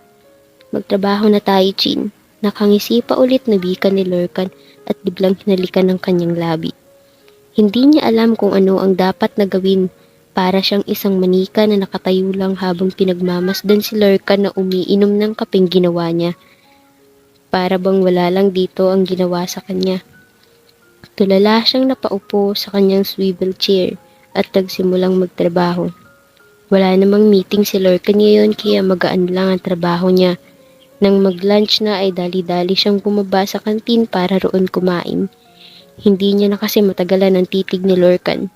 Magtrabaho na tayo, Chin. Nakangisi pa ulit na bika ni Lorcan at biglang hinalikan ng kanyang labi. Hindi niya alam kung ano ang dapat na gawin. Para siyang isang manika na nakatayo lang habang pinagmamasdan si Lorcan na umiinom ng kapeng ginawa niya. Para bang wala lang dito ang ginawa sa kanya. Tulala siyang napaupo sa kanyang swivel chair at nagsimulang magtrabaho. Wala namang meeting si Lorcan ngayon kaya magaan lang ang trabaho niya. Nang mag-lunch na ay dali-dali siyang bumaba sa kantin para roon kumain. Hindi niya na kasi matagalan ang titig ni Lorcan.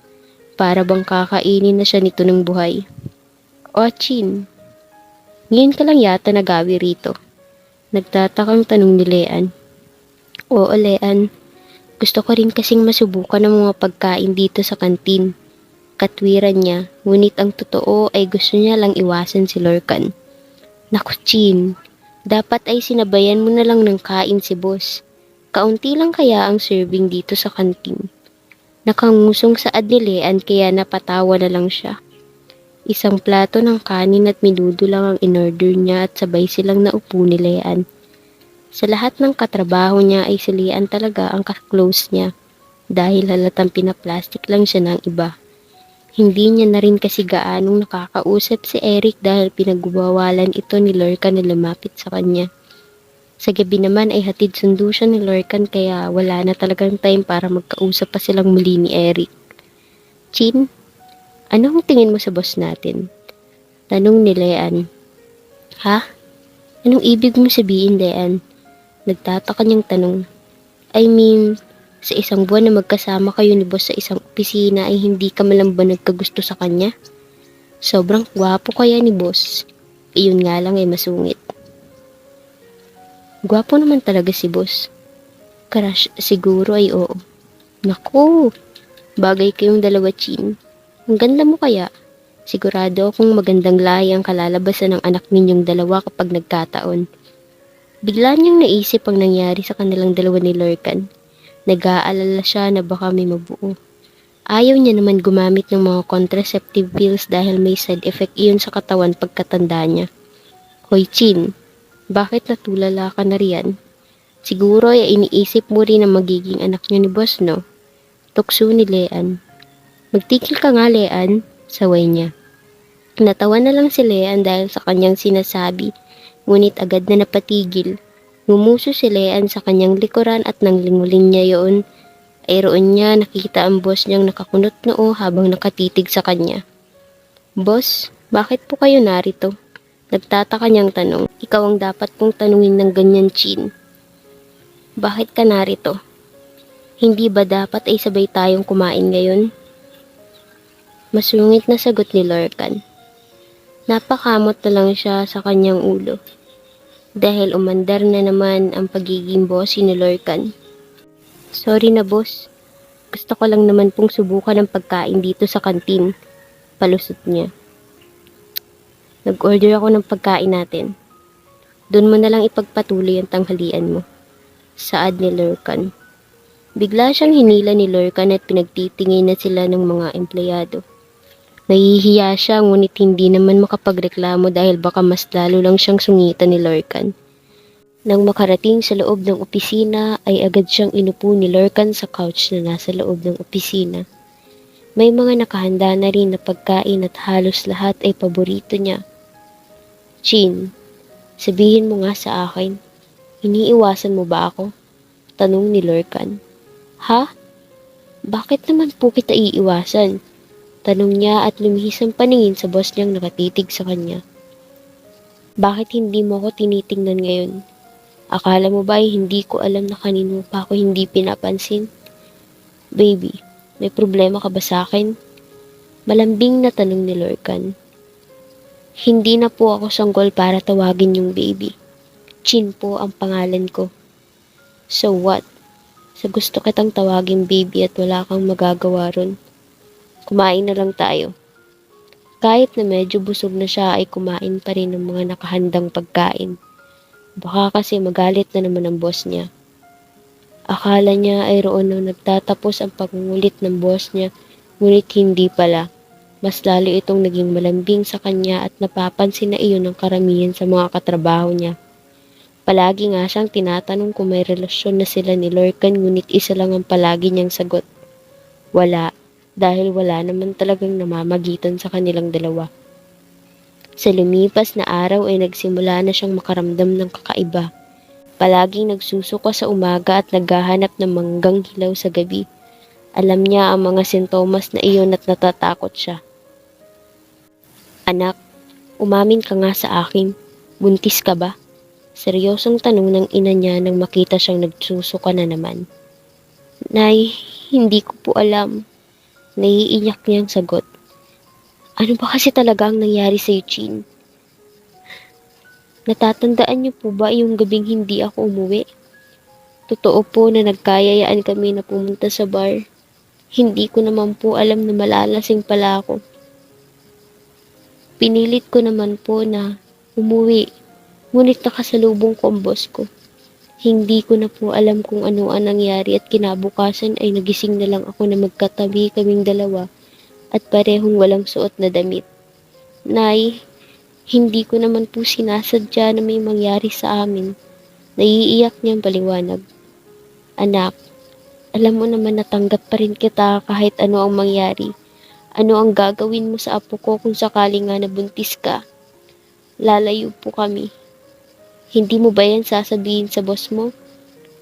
Para bang kakainin na siya nito ng buhay. O Chin, ngayon ka lang yata nagawi rito. Nagtatakang tanong ni Leanne. Oo Leanne, gusto ko rin kasing masubukan ng mga pagkain dito sa kantin. Katwiran niya, ngunit ang totoo ay gusto niya lang iwasan si Lorcan. Naku Chin, dapat ay sinabayan mo na lang ng kain si boss. Kaunti lang kaya ang serving dito sa kantin. Nakangusong saad ni Leanne kaya napatawa na lang siya. Isang plato ng kanin at minudo lang ang in-order niya at sabay silang naupo ni Leanne. Sa lahat ng katrabaho niya ay si Leanne talaga ang ka-close niya dahil halatang pinaplastic lang siya ng iba. Hindi niya na rin kasi gaanong nakakausap si Eric dahil pinagbawalan ito ni Lorcan na lumapit sa kanya. Sa gabi naman ay hatid sundo siya ni Lorcan kaya wala na talagang time para magkausap pa silang muli ni Eric. Chin, anong tingin mo sa boss natin? Tanong ni Leanne. Ha? Anong ibig mo sabihin, Leanne? Nagtataka niyang tanong. I mean, sa isang buwan na magkasama kayo ni boss sa isang opisina ay hindi ka man lang ba nagkagusto sa kanya? Sobrang gwapo kaya ni boss. Iyon nga lang ay masungit. Gwapo naman talaga si boss. Crush siguro ay oo. Naku, bagay kayong dalawa, Chin. Ang ganda mo kaya. Sigurado akong magandang lahi ang kalalabasan ng anak ninyong dalawa kapag nagkataon. Bigla niyang naisip ang nangyari sa kanilang dalawa ni Lorcan. Nag-aalala siya na baka may mabuo. Ayaw niya naman gumamit ng mga contraceptive pills dahil may side effect iyon sa katawan pagkatanda niya. Hoy Chin, bakit natulala ka na riyan? Siguro ay iniisip mo rin ang magiging anak niyo ni boss, no? Tukso ni Leanne. Magtikil ka nga, Leanne, saway niya. Natawa na lang si Leanne dahil sa kanyang sinasabi, ngunit agad na napatigil. Ngumuso si Leanne sa kanyang likuran at nang linguling niya yun, ay roon niya nakita ang boss niyang nakakunot noo habang nakatitig sa kanya. Boss, bakit po kayo narito? Nagtataka niyang tanong. Ikaw ang dapat kong tanungin ng ganyan, Chin. Bakit ka narito? Hindi ba dapat ay sabay tayong kumain ngayon? Masungit na sagot ni Lorcan. Napakamot na lang siya sa kanyang ulo. Dahil umandar na naman ang pagiging bossy ni Lorcan. Sorry na boss. Gusto ko lang naman pong subukan ng pagkain dito sa kantin. Palusot niya. Nag-order ako ng pagkain natin. Doon mo na lang ipagpatuloy ang tanghalian mo. Saad ni Lorcan. Bigla siyang hinila ni Lorcan at pinagtitingin na sila ng mga empleyado. Nahihiya siya ngunit hindi naman makapagreklamo dahil baka mas lalo lang siyang sungitan ni Lorcan. Nang makarating sa loob ng opisina ay agad siyang inupo ni Lorcan sa couch na nasa loob ng opisina. May mga nakahanda na rin na pagkain at halos lahat ay paborito niya. Chin, sabihin mo nga sa akin, iniiwasan mo ba ako? Tanong ni Lorcan. Ha? Bakit naman po kita iiwasan? Tanong niya at lumihis ang paningin sa boss niyang nakatitig sa kanya. Bakit hindi mo ako tinitingnan ngayon? Akala mo ba ay hindi ko alam na kanino pa ako hindi pinapansin? Baby, may problema ka ba sa akin? Malambing na tanong ni Lorcan. Hindi na po ako sanggol para tawagin yung baby. Chin po ang pangalan ko. So what? Sa gusto kitang tawagin baby at wala kang magagawa ron. Kumain na lang tayo. Kahit na medyo busog na siya ay kumain pa rin ng mga nakahandang pagkain. Baka kasi magalit na naman ang boss niya. Akala niya ay roon na nagtatapos ang pangungulit ng boss niya, ngunit hindi pala. Mas lalo itong naging malambing sa kanya at napapansin na iyon ng karamihan sa mga katrabaho niya. Palagi nga siyang tinatanong kung may relasyon na sila ni Lorcan ngunit isa lang ang palagi niyang sagot. Wala, dahil wala naman talagang namamagitan sa kanilang dalawa. Sa lumipas na araw ay nagsimula na siyang makaramdam ng kakaiba. Palaging nagsusuka sa umaga at naghahanap ng manggang hilaw sa gabi. Alam niya ang mga sintomas na iyon at natatakot siya. Anak, umamin ka nga sa akin. Buntis ka ba? Seryosong tanong ng ina niya nang makita siyang nagsusuka na naman. Nay, hindi ko po alam. Naiiyak niyang sagot. Ano ba kasi talaga ang nangyari sa'yo, Chin? Natatandaan niyo po ba yung gabing hindi ako umuwi? Totoo po na nagkayayaan kami na pumunta sa bar. Hindi ko naman po alam na malalasing pala ako. Pinilit ko naman po na umuwi, ngunit nakasalubong ko ang boss ko. Hindi ko na po alam kung ano ang nangyari at kinabukasan ay nagising na lang ako na magkatabi kaming dalawa at parehong walang suot na damit. Nay, hindi ko naman po sinasadya na may mangyari sa amin. Naiiyak niyang paliwanag. Anak, alam mo naman natanggap pa rin kita kahit ano ang mangyari. Ano ang gagawin mo sa apo ko kung sakali nga nabuntis ka? Lalayo po kami. Hindi mo ba yan sasabihin sa boss mo?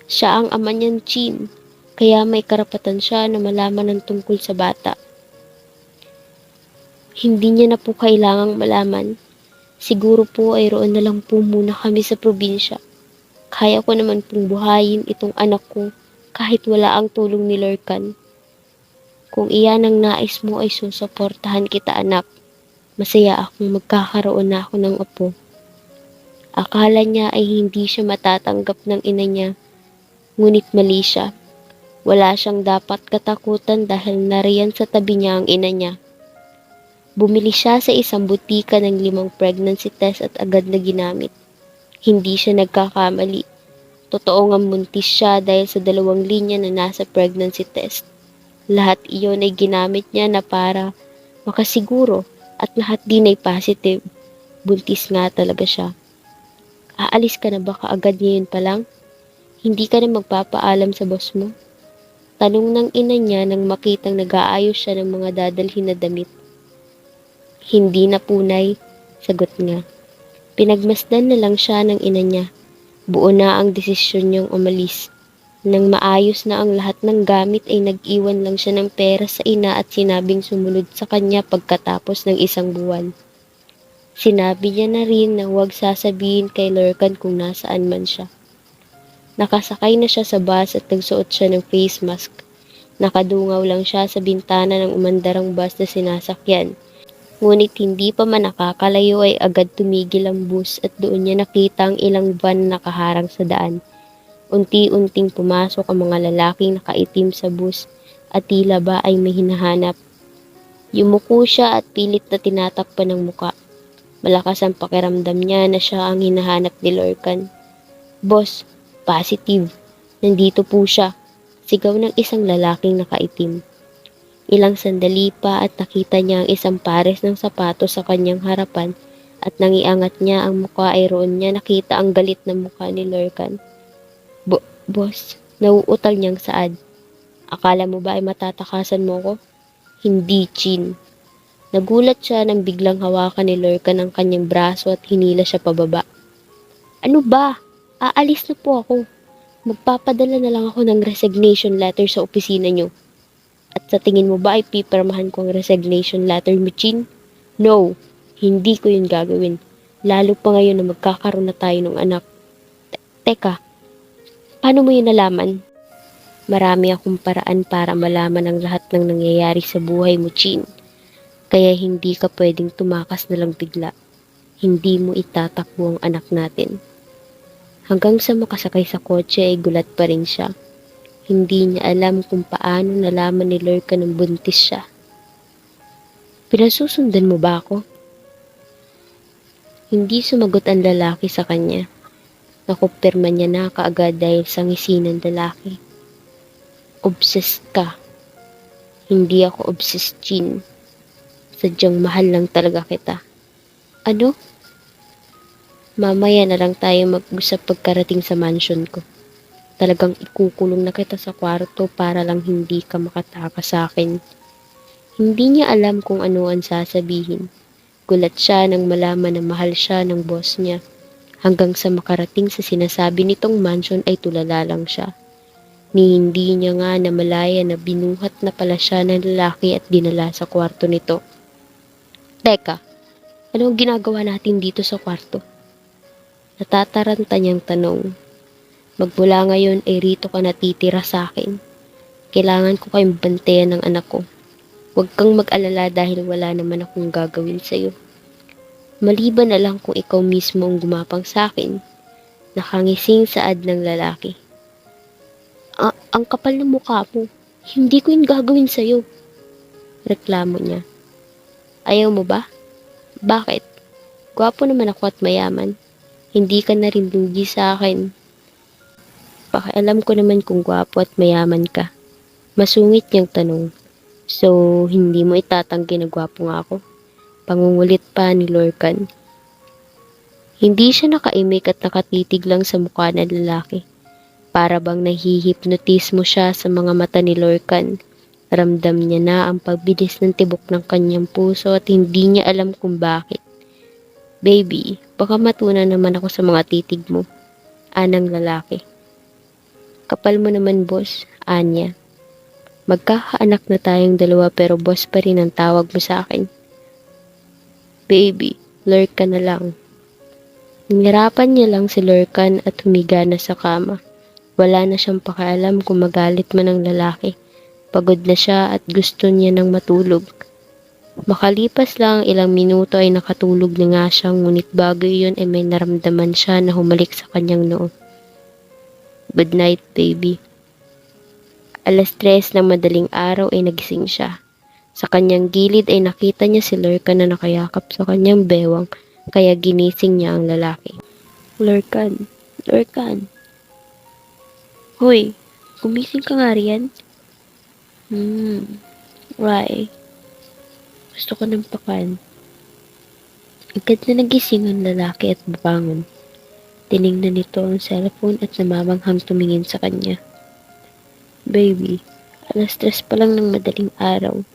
Siya ang ama niyan, Chin. Kaya may karapatan siya na malaman ng tungkol sa bata. Hindi niya na po kailangang malaman. Siguro po ay roon na lang po muna kami sa probinsya. Kaya ko naman pong buhayin itong anak ko kahit wala ang tulong ni Lorcan. Kung iyan ang nais mo ay susuportahan kita, anak. Masaya akong magkakaroon na ako ng apo. Akala niya ay hindi siya matatanggap ng ina niya, ngunit mali siya. Wala siyang dapat katakutan dahil nariyan sa tabi niya ang ina niya. Bumili siya sa isang butika ng 5 pregnancy test at agad na ginamit. Hindi siya nagkakamali. Totoo nga buntis siya dahil sa 2 linya na nasa pregnancy test. Lahat iyon ay ginamit niya na para makasiguro at lahat din ay positive. Buntis nga talaga siya. Aalis ka na ba kaagad ngayon pa lang? Hindi ka na magpapaalam sa boss mo? Tanong ng ina niya nang makitang nag-aayos siya ng mga dadalhin na damit. Hindi na punay, sagot niya. Pinagmasdan na lang siya ng ina niya. Buo na ang desisyon niyang umalis. Nang maayos na ang lahat ng gamit ay nag-iwan lang siya ng pera sa ina at sinabing sumunod sa kanya pagkatapos ng 1 buwan. Sinabi niya na rin na huwag sasabihin kay Lorcan kung nasaan man siya. Nakasakay na siya sa bus at nagsuot siya ng face mask. Nakadungaw lang siya sa bintana ng umandarang bus na sinasakyan. Ngunit hindi pa man nakakalayo ay agad tumigil ang bus at doon niya nakita ang ilang van na nakaharang sa daan. Unti-unting pumasok ang mga lalaking nakaitim sa bus at tila ba ay may hinahanap. Yumuko siya at pilit na tinatakpan ng muka. Malakas ang pakiramdam niya na siya ang hinahanap ni Lorcan. Boss, positive. Nandito po siya. Sigaw ng isang lalaking nakaitim. Ilang sandali pa at nakita niya ang isang pares ng sapatos sa kanyang harapan at nang iangat niya ang mukha ay roon niya nakita ang galit na mukha ni Lorcan. Boss, nauutal niyang saad. Akala mo ba ay matatakasan mo ko? Hindi, Chin. Nagulat siya nang biglang hawakan ni Lorcan ang kanyang braso at hinila siya pababa. Ano ba? Aalis na po ako. Magpapadala na lang ako ng resignation letter sa opisina niyo. At sa tingin mo ba ay pipirmahan ko ang resignation letter mo, Chin? No, hindi ko yun gagawin. Lalo pa ngayon na magkakaroon na tayo ng anak. Teka, paano mo yun nalaman? Marami akong paraan para malaman ang lahat ng nangyayari sa buhay mo, Chin. Kaya hindi ka pwedeng tumakas na lang bigla. Hindi mo itatakbo ang anak natin. Hanggang sa makasakay sa kotse ay gulat pa rin siya. Hindi niya alam kung paano nalaman ni Lorcan ng buntis siya. Pinasusundan mo ba ako? Hindi sumagot ang lalaki sa kanya. Nakumpirma niya na kaagad dahil sa ngisi ng lalaki. Obsessed ka. Hindi ako obsessed, Chin. Sadyang mahal lang talaga kita. Ano? Mamaya na lang tayo mag-usap pagkarating sa mansion ko. Talagang ikukulong na kita sa kwarto para lang hindi ka makatakas sa akin. Hindi niya alam kung ano ang sasabihin. Gulat siya nang malaman na mahal siya ng boss niya. Hanggang sa makarating sa sinasabi nitong mansion ay tulala lang siya. Ni hindi niya nga namalaya na binuhat na pala siya ng lalaki at dinala sa kwarto nito. Teka, anong ginagawa natin dito sa kwarto? Natataranta niyang tanong. Magmula ngayon ay rito ka natitira sa akin. Kailangan ko kayong bantayan ng anak ko. Huwag kang mag-alala dahil wala naman akong gagawin sa'yo. Maliban na lang kung ikaw mismo ang gumapang sa akin. Nakangising saad ng lalaki. Ang kapal ng mukha mo. Hindi ko yung gagawin sa'yo. Reklamo niya. Ayaw mo ba? Bakit? Gwapo naman ako at mayaman. Hindi ka na rin lugi sa akin. Pakialam ko naman kung gwapo at mayaman ka. Masungit niyang tanong. So, hindi mo itatanggi na gwapo nga ako? Pangungulit pa ni Lorcan. Hindi siya nakaimik at nakatitig lang sa mukha ng lalaki. Para bang nahihipnotis mo siya sa mga mata ni Lorcan. Ramdam niya na ang pagbilis ng tibok ng kanyang puso at hindi niya alam kung bakit. Baby, baka matunan naman ako sa mga titig mo. Anang lalaki. Kapal mo naman, boss. Anya. Magkakaanak na tayong dalawa pero boss pa rin ang tawag mo sa akin. Baby, lurk ka na lang. Ningirapan niya lang si Lurkan at humiga na sa kama. Wala na siyang pakialam kung magalit man ang lalaki. Pagod na siya at gusto niya nang matulog. Makalipas lang ilang minuto ay nakatulog na nga siya, ngunit bago iyon ay may naramdaman siya na humalik sa kanyang noo. Good night, baby. 3:00 ng madaling araw ay nagising siya. Sa kanyang gilid ay nakita niya si Lurkan na nakayakap sa kanyang bewang, kaya ginising niya ang lalaki. Lurkan, Lurkan. Hoy, gumising ka nga riyan? Why? Gusto ko ng pakan. Agad na nagising ang lalaki at bumangon. Tiningnan nito ang cellphone at namamanghang tumingin sa kanya. Baby, 3:00 pa lang ng madaling araw.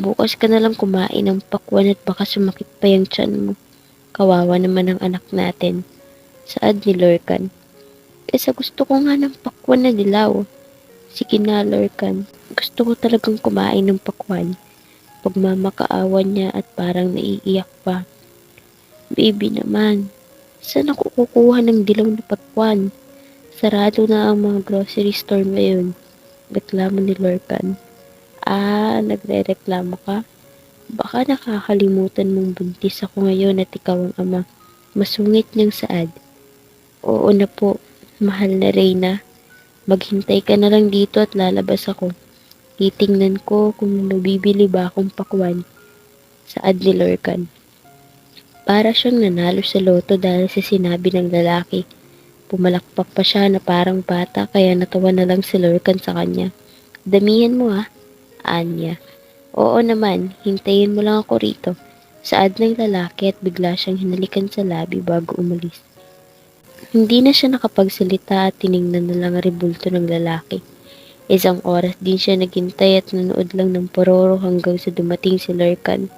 Bukas ka na lang kumain ng pakwan at baka sumakit pa yung tiyan mo. Kawawa naman ang anak natin. Saad ni Lurkan. Kesa gusto ko nga ng pakwan na dilaw. Sige na, Lurkan. Gusto ko talagang kumain ng pakwan. Pagmamakaawan niya at parang naiiyak pa. Baby naman, saan ako kukuha ng dilaw na pakwan? Sarado na ang mga grocery store ngayon. Reklamo ni Lurkan. Nagre-reklamo ka? Baka nakakalimutan mong buntis ako ngayon at ikaw ang ama. Masungit niyang saad. Oo na po, mahal na Reyna. Maghintay ka na lang dito at lalabas ako. Titingnan ko kung mabibili ba akong pakwan. Saad ni Lurkan. Para siyang nanalo sa loto dahil sa sinabi ng lalaki. Pumalakpak pa siya na parang bata kaya natawa na lang si Lurkan sa kanya. Damihan mo Anya. Oo naman, hintayin mo lang ako rito. Saad ng lalaki at bigla siyang hinalikan sa labi bago umalis. Hindi na siya nakapagsalita at tiningnan na lang ang rebulto ng lalaki. Isang oras din siya naghintay at nanood lang ng pororo hanggang sa dumating si Lurkan.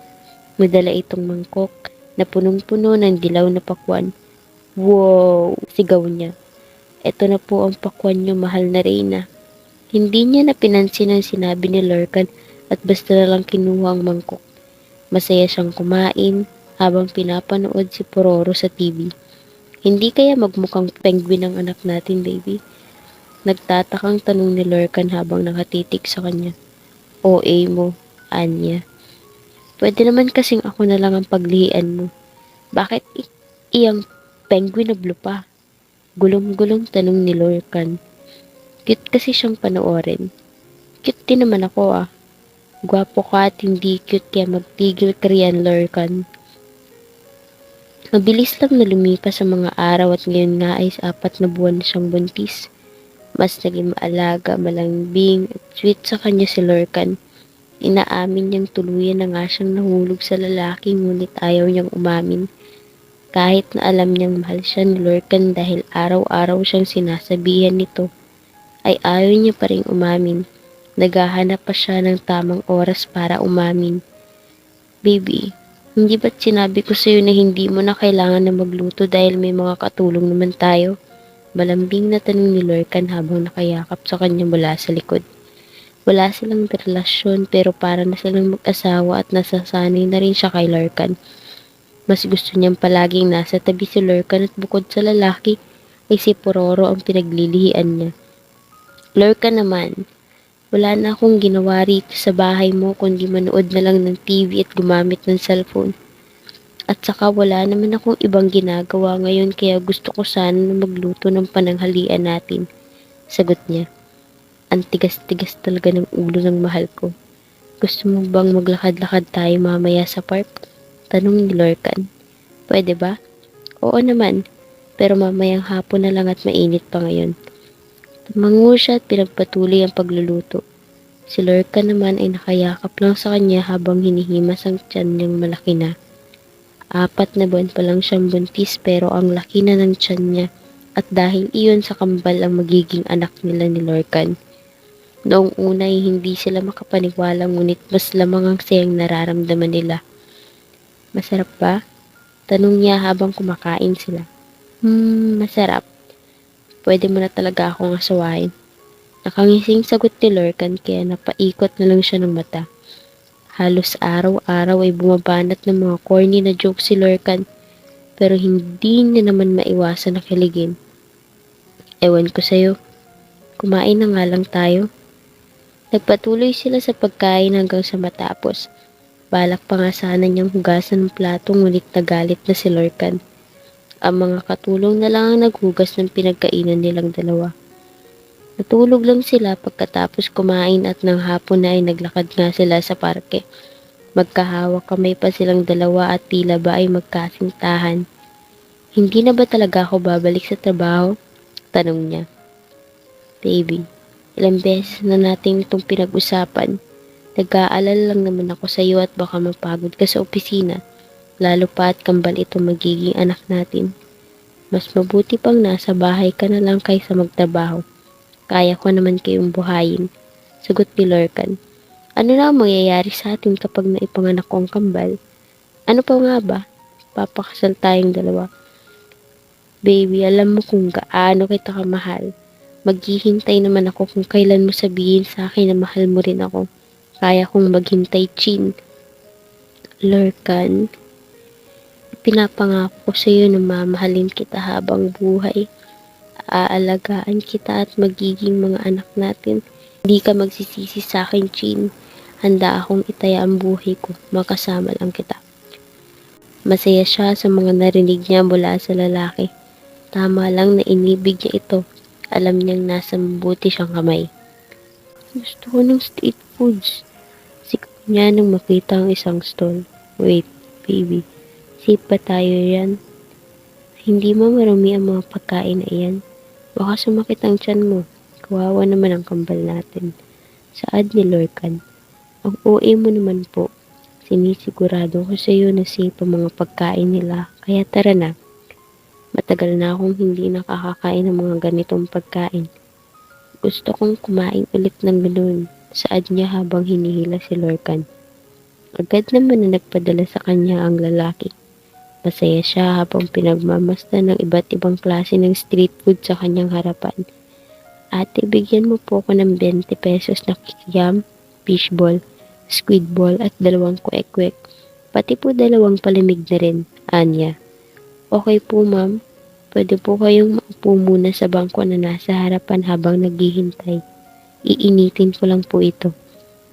Madala itong mangkok na punong-puno ng dilaw na pakwan. Wow! Sigaw niya. Ito na po ang pakwan niyo, mahal na Reyna. Hindi niya na pinansin ang sinabi ni Lurkan at basta na lang kinuha ang mangkok. Masaya siyang kumain habang pinapanood si Pororo sa TV. Hindi kaya magmukhang penguin ang anak natin, baby? Nagtatakang tanong ni Lurkan habang nakatitig sa kanya. OA mo, Anya. Pwede naman kasing ako na lang ang paglihian mo. Bakit iyang penguin na blue pa? Gulong-gulong tanong ni Lurkan. Cute kasi siyang panoorin. Cute din naman ako Gwapo ka at hindi cute kaya magtigil ka riyan, Lurkan. Mabilis lang na lumipas sa mga araw at ngayon nga ay 4 na buwan na siyang buntis. Mas naging maalaga, malambing at sweet sa kanya si Lurkan. Inaamin niyang tuluyan na nga siyang nahulog sa lalaki ngunit ayaw niyang umamin. Kahit na alam niyang mahal siya ni Lurkan dahil araw-araw siyang sinasabihan nito, ay ayaw niya pa rin umamin. Naghahanap pa siya ng tamang oras para umamin. Baby, hindi ba't sinabi ko sa'yo na hindi mo na kailangan na magluto dahil may mga katulong naman tayo? Malambing na tanong ni Lurkan habang nakayakap sa kanya mula sa likod. Wala silang relasyon pero para na silang mag-asawa at nasasanay na rin siya kay Lurkan. Mas gusto niyang palaging nasa tabi si Lurkan at bukod sa lalaki ay si Pororo ang pinaglilihian niya. Lurkan naman, wala na akong ginawa rito sa bahay mo kundi manood na lang ng TV at gumamit ng cellphone. At saka wala naman akong ibang ginagawa ngayon kaya gusto ko sana na magluto ng pananghalian natin. Sagot niya. Ang tigas-tigas talaga ng ulo ng mahal ko. Gusto mo bang maglakad-lakad tayo mamaya sa park? Tanong ni Lurkan. Pwede ba? Oo naman, pero mamayang hapon na lang at mainit pa ngayon. Tumango siya at pinagpatuloy ang pagluluto. Si Lurkan naman ay nakayakap lang sa kanya habang hinihimas ang tiyan niyang malaki na. 4 na buwan pa lang siyang buntis pero ang laki na ng tiyan niya at dahil iyon sa kambal ang magiging anak nila ni Lurkan. Noong una ay hindi sila makapaniwala ngunit mas lamang ang sayang nararamdaman nila. Masarap ba? Tanong niya habang kumakain sila. Masarap. Pwede mo na talaga akong asawain. Nakangising sagot ni Lorcan kaya napaikot na lang siya ng mata. Halos araw-araw ay bumabanat ng mga corny na joke si Lorcan pero hindi niya naman maiwasan na kiligin. Ewan ko sa'yo, kumain na nga lang tayo. Nagpatuloy sila sa pagkain hanggang sa matapos. Balak pa nga sana niyang hugasan ng plato ngunit nagalit na si Lorcan. Ang mga katulong na lang ang naghugas ng pinagkainan nilang dalawa. Natulog lang sila pagkatapos kumain at nang hapon na ay naglakad nga sila sa parke. Magkahawak kamay pa silang dalawa at tila ba ay magkasintahan. Hindi na ba talaga ako babalik sa trabaho? Tanong niya. Baby, ilang beses na natin itong pinag-usapan. Nag-aalala lang naman ako sa iyo at baka mapagod ka sa opisina. Lalo pa at kambal ito magiging anak natin. Mas mabuti pang nasa bahay ka na lang kaysa magtrabaho. Kaya ko naman kayong buhayin. Sagot ni Lorcan. Ano na ang mangyayari sa atin kapag naipanganak ko ang kambal? Ano pa nga ba? Papakasal tayong dalawa. Baby, alam mo kung gaano kita kamahal. Maghihintay naman ako kung kailan mo sabihin sa akin na mahal mo rin ako. Kaya kong maghintay, Chin. Lorcan, pinapangako ko sa iyo na mamahalin kita habang buhay. Aalagaan kita at magiging mga anak natin. Hindi ka magsisisi sa akin, Chin. Handa akong itaya ang buhay ko. Makasama lang kita. Masaya siya sa mga narinig niya mula sa lalaki. Tama lang na inibig niya ito. Alam niyang nasa mabuti siyang kamay. Gusto ko ng street foods. Sigaw niya nang makita ang isang stall. Wait, baby. Safe ba tayo yan? Hindi mo marami ang mga pagkain na iyan. Baka sumakit ang tiyan mo. Kawawa naman ang kambal natin. Saad ni Lorcan. Ang OA mo naman po. Sinisigurado ko sa iyo na safe ang mga pagkain nila. Kaya tara na. Matagal na akong hindi nakakakain ng mga ganitong pagkain. Gusto kong kumain ulit ng ganoon. Saad niya habang hinihila si Lorcan. Agad naman na nagpadala sa kanya ang lalaki. Masaya siya habang pinagmamasdan ng iba't ibang klase ng street food sa kanyang harapan. Ate, bigyan mo po ako ng 20 pesos na kikiam, fishball, squid ball at 2 kwek-kwek. Pati po 2 palamig na rin, Anya. Okay po ma'am, pwede po kayong maupo muna sa bangko na nasa harapan habang naghihintay. Iinitin ko lang po ito.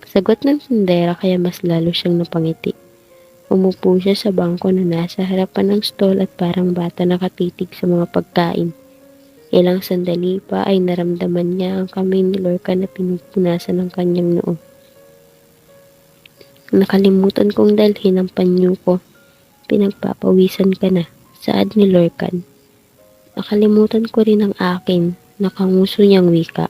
Sagot ng tindera kaya mas lalo siyang napangiti. Umupo siya sa bangko na nasa harapan ng stall at parang bata nakatitig sa mga pagkain. Ilang sandali pa ay naramdaman niya ang kamay ni Lorcan na pinupunasan ng kanyang noo. Nakalimutan kong dalhin ang panyo ko. Pinagpapawisan ka na, saad ni Lorcan. Nakalimutan ko rin ang akin, nakanguso niyang wika.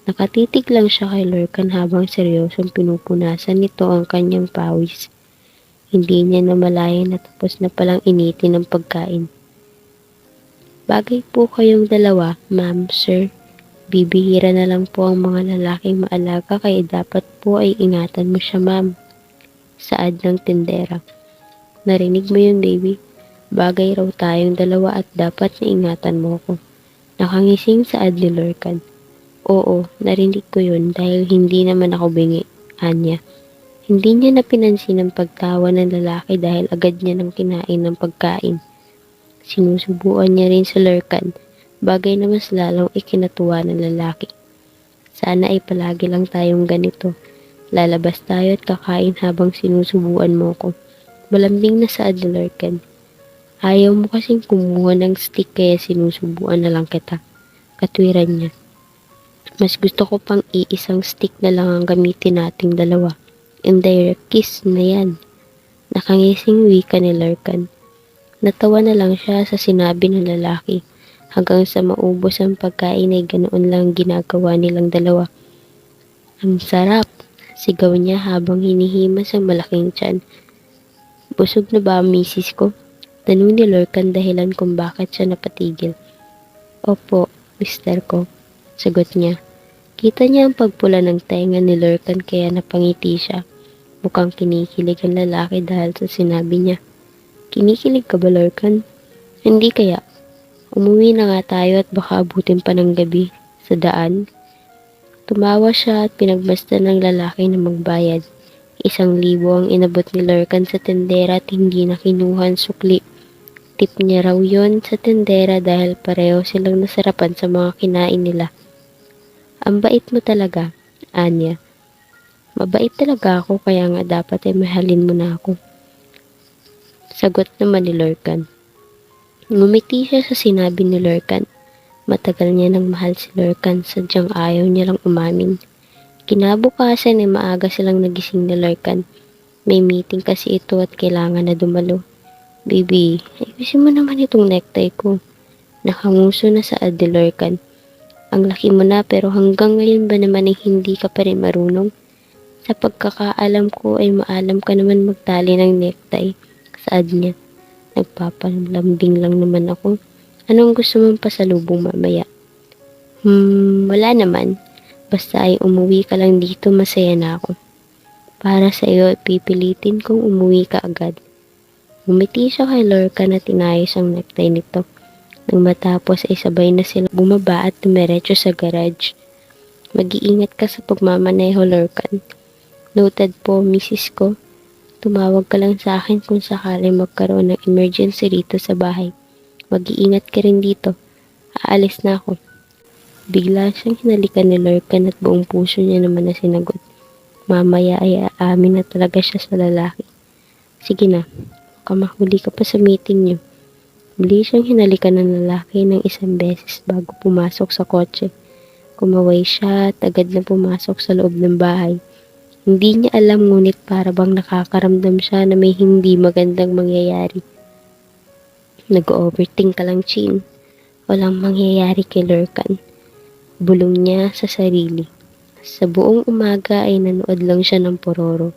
Nakatitig lang siya kay Lorcan habang seryosong pinupunasan nito ang kanyang pawis. Hindi niya namalayan na tapos na palang initin ng pagkain. Bagay po kayong dalawa, ma'am, sir. Bibihira na lang po ang mga lalaking maalaga kaya dapat po ay ingatan mo siya, ma'am. Saad ng tindera. Narinig mo yun, baby? Bagay raw tayong dalawa at dapat na ingatan mo ko. Nakangising saad ni Lorcan. Oo, narinig ko yun dahil hindi naman ako bingi, Anya. Hindi niya napinansin ang pagtawa ng lalaki dahil agad niya nang kinain ng pagkain. Sinusubuan niya rin si Lorcan, bagay na mas lalong ikinatuwa ng lalaki. Sana ay palagi lang tayong ganito. Lalabas tayo at kakain habang sinusubuan mo ko. Malambing na saad ni Lorcan. Ayaw mo kasing kumuha ng stick kaya sinusubuan na lang kita. Katwiran niya. Mas gusto ko pang iisang stick na lang ang gamitin nating dalawa. Indirect kiss na yan. Nakangising wika ni Lorcan. Natawa na lang siya sa sinabi ng lalaki. Hanggang sa maubos ang pagkain ay ganoon lang ginagawa nilang dalawa. Ang sarap! Sigaw niya habang hinihimas ang malaking tiyan. Busog na ba ang misis ko? Tanong ni Lorcan dahilan kung bakit siya napatigil. Opo, mister ko. Sagot niya. Kita niya ang pagpula ng tenga ni Lurkan kaya napangiti siya. Mukhang kinikilig ang lalaki dahil sa sinabi niya. Kinikilig ka ba, Lurkan? Hindi kaya. Umuwi na nga tayo at baka abutin pa ng gabi. Sa daan, tumawa siya at pinagmasdan ng lalaki na magbayad. 1,000 ang inabot ni Lurkan sa tendera at hindi na kinuha ang sukli. Tip niya raw yon sa tendera dahil pareho silang nasarapan sa mga kinain nila. Ang bait mo talaga, Anya. Mabait talaga ako kaya nga dapat ay mahalin mo na ako. Sagot naman ni Lurkan. Ngumiti siya sa sinabi ni Lurkan. Matagal niya nang mahal si Lurkan, sadyang ayaw niya lang umamin. Kinabukasan ay maaga silang nagising ni Lurkan. May meeting kasi ito at kailangan na dumalo. Baby, ayusin mo naman itong necktie ko. Nakanguso na saad ni Lurkan. Ang laki mo na pero hanggang ngayon ba naman ay hindi ka pa rin marunong? Sa pagkakaalam ko ay maalam ka naman magtali ng necktie. Saad niya. Nagpapalambing lang naman ako. Anong gusto mong pasalubong mamaya? Wala naman. Basta ay umuwi ka lang dito, masaya na ako. Para sa iyo, pipilitin kong umuwi ka agad. Ngumiti siya kay Lurkan at inayos ang necktie nito. Nang matapos ay sabay na sila bumaba at dumiretso sa garage. Mag-iingat ka sa pagmamaneho, Lurkan. Noted po, misis ko. Tumawag ka lang sa akin kung sakali magkaroon ng emergency rito sa bahay. Mag-iingat ka rin dito. Aalis na ako. Bigla siyang hinalikan ni Lurkan at buong puso niya naman na sinagot. Mamaya ay aamin na talaga siya sa lalaki. Sige na, kamahuli ka pa sa meeting niyo. Muli siyang hinalikan ng lalaki ng 1 beses bago pumasok sa kotse. Kumaway siya at agad na pumasok sa loob ng bahay. Hindi niya alam ngunit para bang nakakaramdam siya na may hindi magandang mangyayari. Nag-overthink ka lang, Chin. Walang mangyayari kay Lurkan. Bulong niya sa sarili. Sa buong umaga ay nanood lang siya ng Pororo.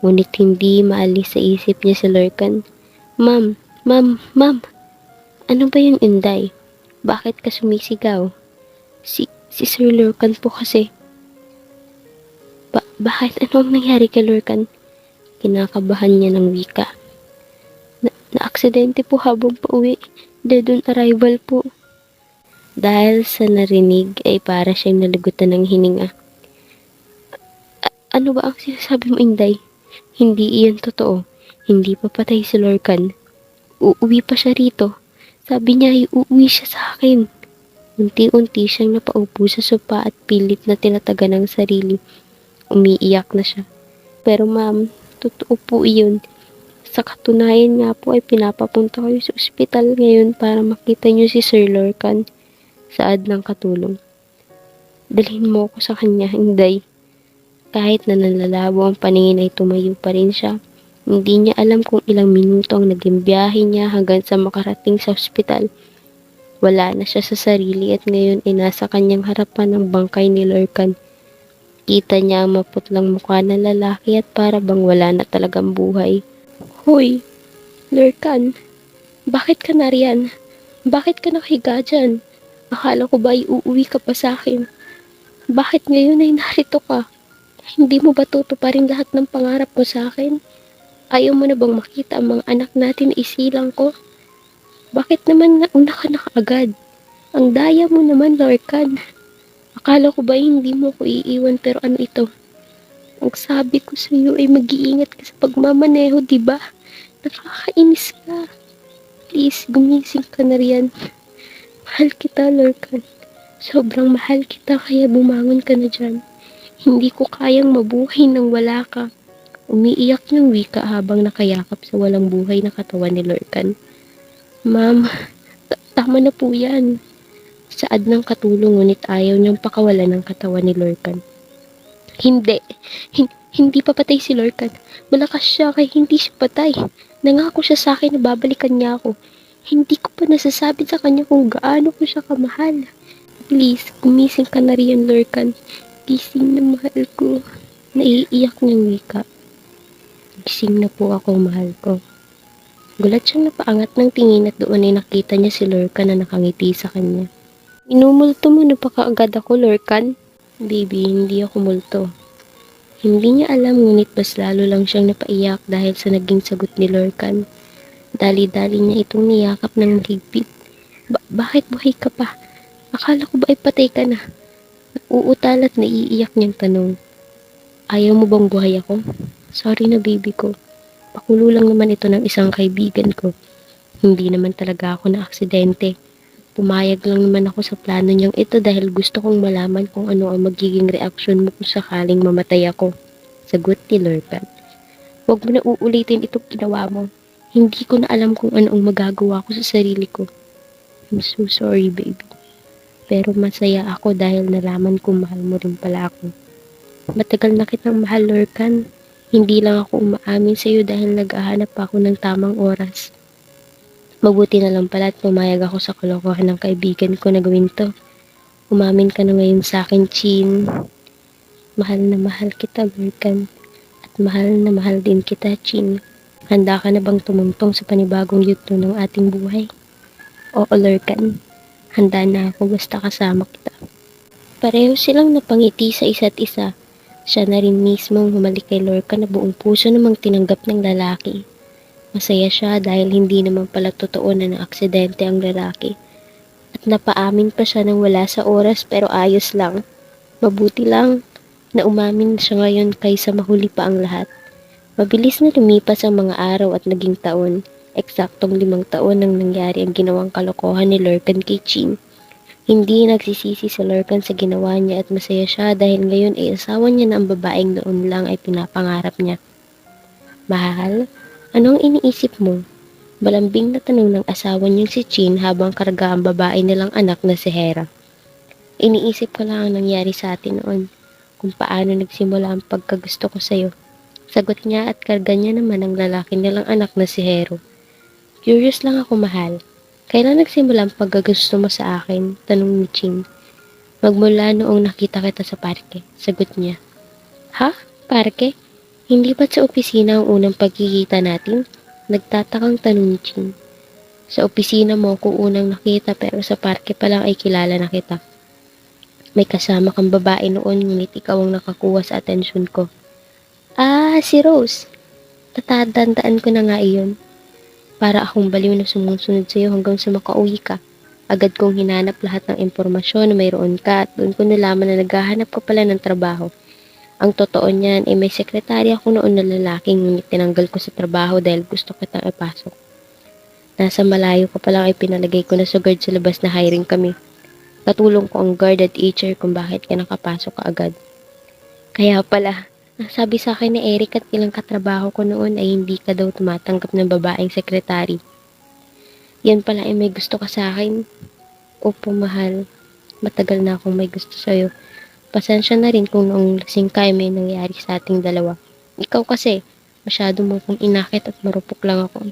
Ngunit hindi maalis sa isip niya si Lurkan. Ma'am! Ano ba yung Inday? Bakit ka sumisigaw? Si Sir Lurkan po kasi. Bakit? Ano ang nangyari kay Lurkan? Kinakabahan niya ng wika. Na-aksidente po habang pauwi. Dead on arrival po. Dahil sa narinig ay para siyang nalagutan ng hininga. Ano ba ang sinasabi mo, Inday? Hindi iyan totoo. Hindi pa patay si Lurkan. Uuwi pa siya rito. Sabi niya ay uuwi siya sa akin. Unti-unti siyang napaupo sa sopa at pilit na tinatagan ng sarili. Umiiyak na siya. Pero ma'am, totoo po iyon. Sa katunayan nga po ay pinapapunta kayo sa ospital ngayon para makita niyo si Sir Lurkan. Saad ng katulong. Dalhin mo ako sa kanya, Inday. Kahit na nalalabo ang paningin ay tumayo pa rin siya. Hindi niya alam kung ilang minuto ang naging biyahe niya hanggang sa makarating sa ospital. Wala na siya sa sarili at ngayon ay nasa kanyang harapan ang bangkay ni Lurkan. Kita niya ang maputlang mukha ng lalaki at para bang wala na talagang buhay. Hoy, Lurkan, bakit ka nariyan? Bakit ka nakahiga dyan? Akala ko ba uuwi ka pa sa akin? Bakit ngayon ay narito ka? Hindi mo ba tutuparin lahat ng pangarap mo sa akin? Ayaw mo na bang makita ang mga anak natin na isilang ko? Bakit naman nauna ka na kaagad? Ang daya mo naman, Lurkan. Akala ko ba hindi mo ko iiwan pero ano ito? Ang sabi ko sa iyo ay mag-iingat ka sa pagmamaneho, di ba? Nakakainis ka. Please, gumising ka na riyan. Mahal kita, Lurkan. Sobrang mahal kita kaya bumangon ka na dyan. Hindi ko kayang mabuhay nang wala ka. Umiiyak ng wika habang nakayakap sa walang buhay na katawan ni Lurkan. Ma'am, tama na po yan. Saad ng katulong ngunit ayaw niyang pakawalan ng katawan ni Lurkan. Hindi. Hindi pa patay si Lurkan. Malakas siya kaya hindi siya patay. Nangako siya sa akin na babalikan niya ako. Hindi ko pa nasasabi sa kanya kung gaano ko siya kamahal. Please, gumising ka na riyan, Lurkan. Gising na mahal ko. Naiiyak niyang wika. Gising na po ako, mahal ko. Gulat siyang napaangat ng tingin at doon ay nakita niya si Lurkan na nakangiti sa kanya. Inumulto mo na pa kaagad ako, Lurkan. Baby, hindi ako multo. Hindi niya alam ngunit mas lalo lang siyang napaiyak dahil sa naging sagot ni Lorcan. Dali-dali niya itong niyakap ng mahigpit. Bakit buhay ka pa? Akala ko ba ay patay ka na? Uutal at naiiyak niyang tanong. Ayaw mo bang buhay ako? Sorry na baby ko. Pakulo lang naman ito ng isang kaibigan ko. Hindi naman talaga ako na aksidente. Pumayag lang naman ako sa plano niyang ito dahil gusto kong malaman kung ano ang magiging reaksyon mo kung sakaling mamatay ako. Sagot ni Lorcan. Huwag mo na uulitin itong ginawa mo. Hindi ko na alam kung ano ang magagawa ko sa sarili ko. I'm so sorry, baby. Pero masaya ako dahil nalaman kong mahal mo rin pala ako. Matagal na kitang mahal, Lorcan. Hindi lang ako umaamin sa iyo dahil naghahanap ako ng tamang oras. Mabuti na lang pala at pumayag ako sa kalokohan ng kaibigan ko na gawin to. Umamin ka na ngayon sa akin, Chin. Mahal na mahal kita, Lorcan. At mahal na mahal din kita, Chin. Handa ka na bang tumungtong sa panibagong yugto ng ating buhay? Oo, Lorcan. Handa na ako basta kasama kita. Pareho silang napangiti sa isa't isa. Siya na rin mismong humalik kay Lorcan na buong puso namang tinanggap ng lalaki. Masaya siya dahil hindi naman pala totoo na naaksidente ang lalaki. At napaamin pa siya ng wala sa oras pero ayos lang. Mabuti lang na umamin siya ngayon kaysa mahuli pa ang lahat. Mabilis na lumipas ang mga araw at naging taon. Eksaktong 5 taon nang nangyari ang ginawang kalokohan ni Lorcan kay Chin. Hindi nagsisisi si Lorcan sa ginawa niya at masaya siya dahil ngayon ay asawa niya na ang babaeng noon lang ay pinapangarap niya. Mahal, anong iniisip mo? Malambing na tanong ng asawa niyang si Chin habang karga ang babae nilang anak na si Hera. Iniisip ko lang ang nangyari sa atin noon, kung paano nagsimula ang pagkagusto ko sa'yo. Sagot niya at karga niya naman ang lalaki nilang anak na si Hero. Curious lang ako, mahal. Kailan nagsimula ang pagkagusto mo sa akin? Tanong ni Chin. Magmula noong nakita kita sa parke. Sagot niya. Ha? Parke? Hindi ba't sa opisina ang unang pagkikita natin? Nagtatakang tanong ni Chin. Sa opisina mo ko unang nakita pero sa parke pa lang ay kilala na kita. May kasama kang babae noon ngunit ikaw ang nakakuha sa atensyon ko. Ah, si Rose. Tatandaan ko na nga iyon. Para akong baliw na sumusunod sa iyo hanggang sa makauwi ka. Agad kong hinanap lahat ng impormasyon na mayroon ka at doon ko nalaman na naghahanap ka pala ng trabaho. Ang totoo niyan ay may sekretarya ako noon na lalaking ngunit tinanggal ko sa trabaho dahil gusto kitang ipasok. Nasa malayo ka pa lang ay pinalagay ko na sa guard sa labas na hiring kami. Katulong ko ang guard at HR kung bakit ka nakapasok ka agad. Kaya pala, sabi sa akin ni Eric at ilang katrabaho ko noon ay hindi ka daw tumatanggap ng babaeng sekretary. Yan pala ay may gusto ka sa akin. Opo, mahal. Matagal na akong may gusto sa'yo. Pasensya na rin kung noong lasing ka ay may nangyari sa ating dalawa. Ikaw kasi, masyado mo kong inakit at marupok lang ako.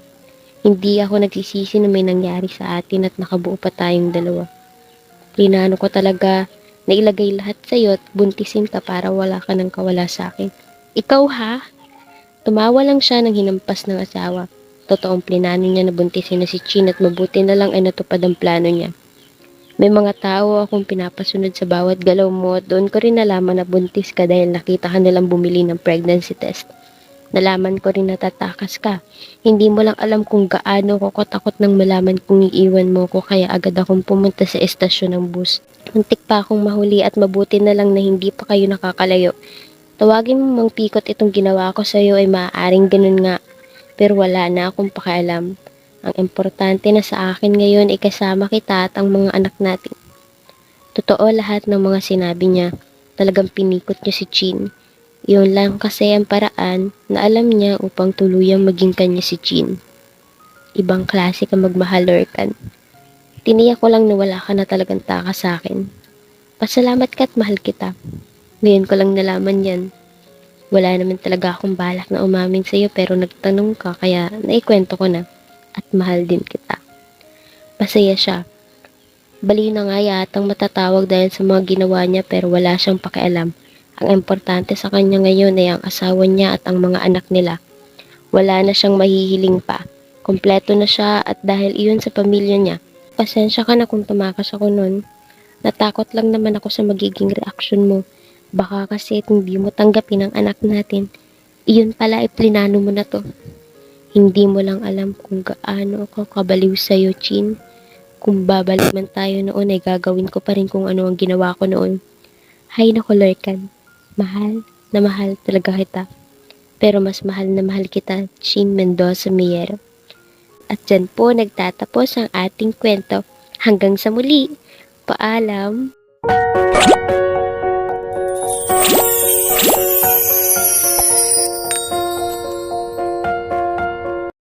Hindi ako nagsisisi na may nangyari sa atin at nakabuo pa tayong dalawa. Plinano ko talaga na ilagay lahat sa'yo at buntisin ka para wala ka nang kawala sa akin. Ikaw ha? Tumawa lang siya nang hinampas ng asawa. Totoong plinano niya na buntisin na si Chin at mabuti na lang ay natupad ang plano niya. May mga tao akong pinapasunod sa bawat galaw mo at doon ko rin nalaman na buntis ka dahil nakita ka nilang bumili ng pregnancy test. Nalaman ko rin na tatakas ka. Hindi mo lang alam kung gaano ko katakot nang malaman kung iiwan mo ko kaya agad akong pumunta sa estasyon ng bus. Muntik pa akong mahuli at mabuti na lang na hindi pa kayo nakakalayo. Tawagin mo mang pikot itong ginawa ko sa iyo ay maaaring ganun nga. Pero wala na akong pakialam. Ang importante na sa akin ngayon ay kasama kita at ang mga anak natin. Totoo lahat ng mga sinabi niya. Talagang pinikot niya si Chin. Iyon lang kasi ang paraan na alam niya upang tuluyang maging kanya si Chin. Ibang klase ka magmahal, Lorcan. Tiniyak ko lang na wala ka na talagang takas sa akin. Pasalamat ka at mahal kita. Ngayon ko lang nalaman yan. Wala naman talaga akong balak na umamin sa iyo pero nagtanong ka kaya naikwento ko na. At mahal din kita. Masaya siya. Baliw na nga yatang matatawag dahil sa mga ginawa niya pero wala siyang pakialam. Ang importante sa kanya ngayon ay ang asawa niya at ang mga anak nila. Wala na siyang mahihiling pa. Kompleto na siya at dahil iyon sa pamilya niya. Pasensya ka na kung tumakas ako nun. Natakot lang naman ako sa magiging reaksyon mo. Baka kasi kung di mo tanggapin ang anak natin, iyon pala ay plinano mo na to. Hindi mo lang alam kung gaano ako kabaliw sa'yo, Chin. Kung babalik man tayo noon ay gagawin ko pa rin kung ano ang ginawa ko noon. Hay nako, Lorcan. Mahal na mahal talaga kita. Pero mas mahal na mahal kita, Chin Mendoza Mier. At dyan po nagtatapos ang ating kwento. Hanggang sa muli. Paalam.